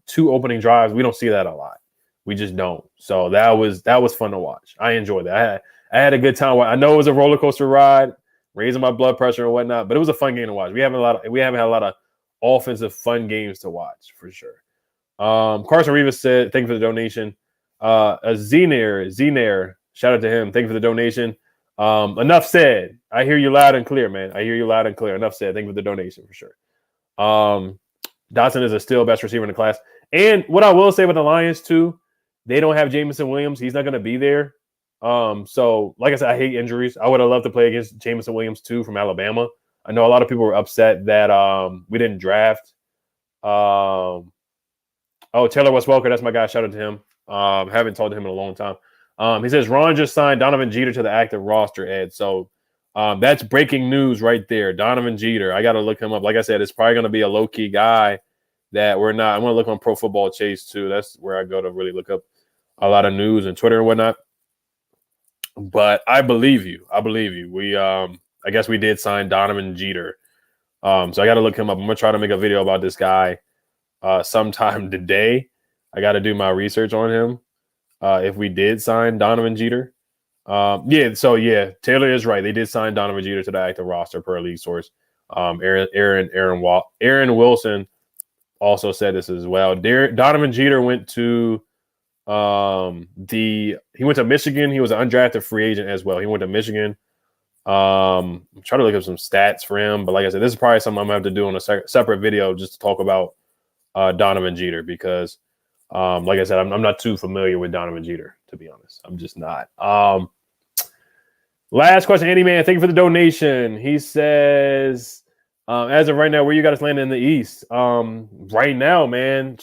two opening drives. We don't see that a lot. We just don't. So that was fun to watch. I enjoyed that. I had a good time. I know it was a roller coaster ride, raising my blood pressure and whatnot, but it was a fun game to watch. We haven't had a lot of offensive fun games to watch for sure. Carson Rivas said, "Thank you for the donation." Zenair, shout out to him. Thank you for the donation. Enough said. I hear you loud and clear, man. I hear you loud and clear. Enough said. Thank you for the donation for sure. Dotson is a still best receiver in the class. And what I will say about the Lions too, they don't have Jameson Williams. He's not going to be there. So like I said, I hate injuries. I would have loved to play against Jameson Williams too from Alabama. I know a lot of people were upset that we didn't draft. Taylor West Welker, that's my guy. Shout out to him. Haven't talked to him in a long time. He says Ron just signed Donovan Jeter to the active roster, Ed. So that's breaking news right there. Donovan Jeter. I got to look him up. Like I said, it's probably going to be a low-key guy that we're not. I'm going to look on Pro Football Chase too. That's where I go to really look up a lot of news and Twitter and whatnot. But I believe you. We I guess we did sign Donovan Jeter. So I got to look him up. I'm going to try to make a video about this guy sometime today. I got to do my research on him. If we did sign Donovan Jeter. Taylor is right. They did sign Donovan Jeter to the active roster per league source. Aaron Wilson also said this as well. Donovan Jeter went to Michigan. He was an undrafted free agent as well. He went to Michigan. I'm trying to look up some stats for him, but like I said, this is probably something I'm gonna have to do on a separate video just to talk about Donovan Jeter because like I said, I'm not too familiar with Donovan Jeter, to be honest. I'm just not. Last question, Andy Man. Thank you for the donation. He says, as of right now, where you got us landing in the East? Right now, man,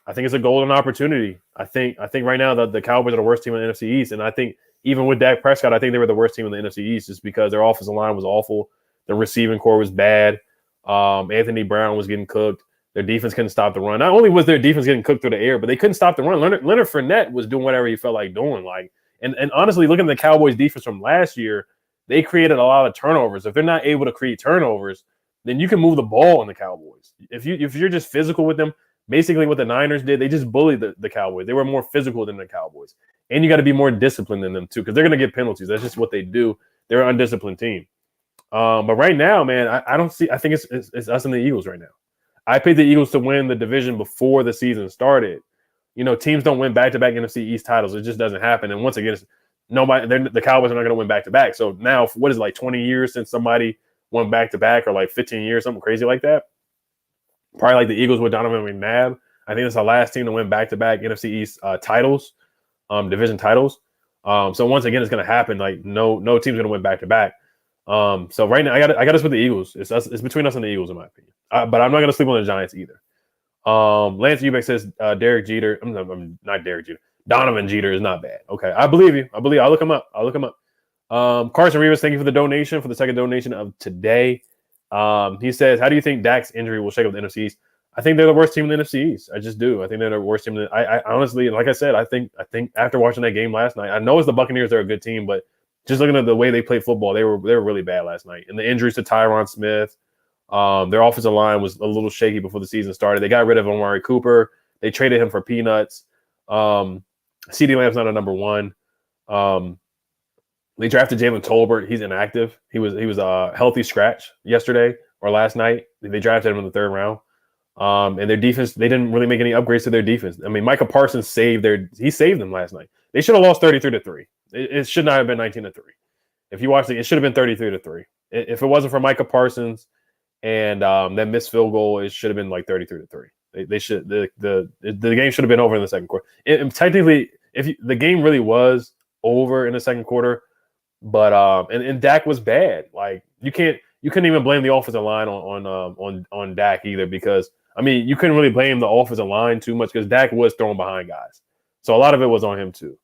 I think it's a golden opportunity. I think right now the Cowboys are the worst team in the NFC East, and I think even with Dak Prescott, I think they were the worst team in the NFC East just because their offensive line was awful. The receiving core was bad. Anthony Brown was getting cooked. Their defense couldn't stop the run. Not only was their defense getting cooked through the air, but they couldn't stop the run. Leonard Fournette was doing whatever he felt like doing. And honestly, looking at the Cowboys' defense from last year, they created a lot of turnovers. If they're not able to create turnovers, then you can move the ball on the Cowboys. If you're just physical with them, basically what the Niners did, they just bullied the Cowboys. They were more physical than the Cowboys. And you got to be more disciplined than them too, because they're going to get penalties. That's just what they do. They're an undisciplined team. But right now, man, I don't see. I think it's us and the Eagles right now. I picked the Eagles to win the division before the season started. You know, teams don't win back-to-back NFC East titles. It just doesn't happen. And once again, the Cowboys are not going to win back-to-back. So now, what is it, like 20 years since somebody won back-to-back, or like 15 years, something crazy like that? Probably like the Eagles with Donovan McNabb. I think it's the last team to win back-to-back NFC East titles, division titles. So once again, it's going to happen. Like no team's going to win back-to-back. So right now, I got us with the Eagles. It's between us and the Eagles, in my opinion. But I'm not going to sleep on the Giants either. Lance Eubank says Derek Jeter. I'm not Derek Jeter. Donovan Jeter is not bad. Okay, I believe you. I'll look him up. Carson Rivas, thank you for the donation, for the second donation of today. He says, how do you think Dak's injury will shake up the NFC East? I think they're the worst team in the NFC East. I just do. I think they're the worst team. I honestly, like I said, I think after watching that game last night, I know it's the Buccaneers. They're a good team, but just looking at the way they played football, they were really bad last night. And the injuries to Tyron Smith, their offensive line was a little shaky before the season started. They got rid of Amari Cooper. They traded him for peanuts. CeeDee Lamb's not a number one. They drafted Jalen Tolbert. He's inactive. He was a healthy scratch yesterday or last night. They drafted him in the third round. And their defense, they didn't really make any upgrades to their defense. I mean, Micah Parsons saved them last night. They should have lost 33-3. It should not have been 19-3. If you watch it should have been 33-3. If it wasn't for Micah Parsons and that missed field goal, it should have been like 33-3. The game should have been over in the second quarter. Technically, the game really was over in the second quarter, but and Dak was bad. Like you couldn't even blame the offensive line on Dak either, because I mean you couldn't really blame the offensive line too much because Dak was throwing behind guys, so a lot of it was on him too.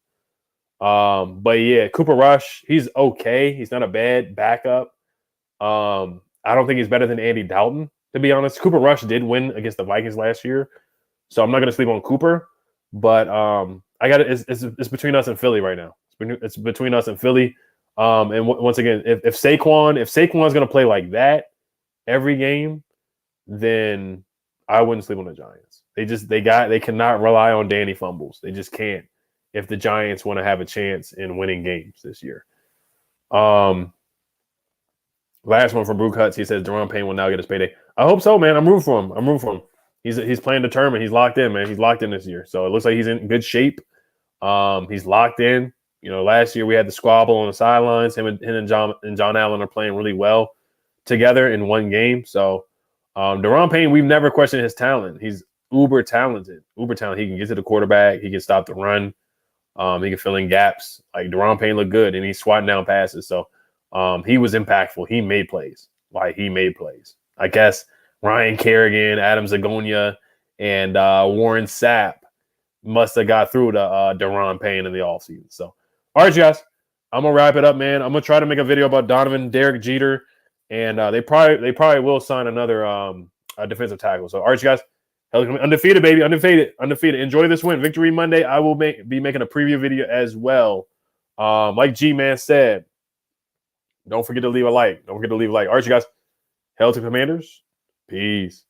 But yeah, Cooper Rush, he's okay. He's not a bad backup. I don't think he's better than Andy Dalton, to be honest. Cooper Rush did win against the Vikings last year, So I'm not gonna sleep on Cooper, but I got it. It's between us and Philly right now. It's between us and Philly. And once again, if Saquon's gonna play like that every game, then I wouldn't sleep on the Giants. They cannot rely on Danny fumbles. They just can't if the Giants want to have a chance in winning games this year. Last one from Brooke Hutz. He says Daron Payne will now get his payday. I hope so, man. I'm rooting for him. He's playing determined. He's locked in, man. He's locked in this year. So it looks like he's in good shape. He's locked in. Last year we had the squabble on the sidelines. Him and John Allen are playing really well together in one game. So Daron Payne, we've never questioned his talent. He's uber talented. He can get to the quarterback. He can stop the run. He can fill in gaps. Like Daron Payne looked good, and he's swatting down passes. So he was impactful. He made plays. I guess Ryan Kerrigan, Adam Zagonia, and Warren Sapp must have got through to Daron Payne in the offseason. So, all right, you guys, I'm going to wrap it up, man. I'm going to try to make a video about Donovan, Derek Jeter, and they probably will sign another defensive tackle. So, all right, you guys, undefeated, baby, undefeated. Enjoy this win. Victory Monday. I will be making a preview video as well. Like G-Man said, don't forget to leave a like. All right, you guys, Hail to Commanders. Peace.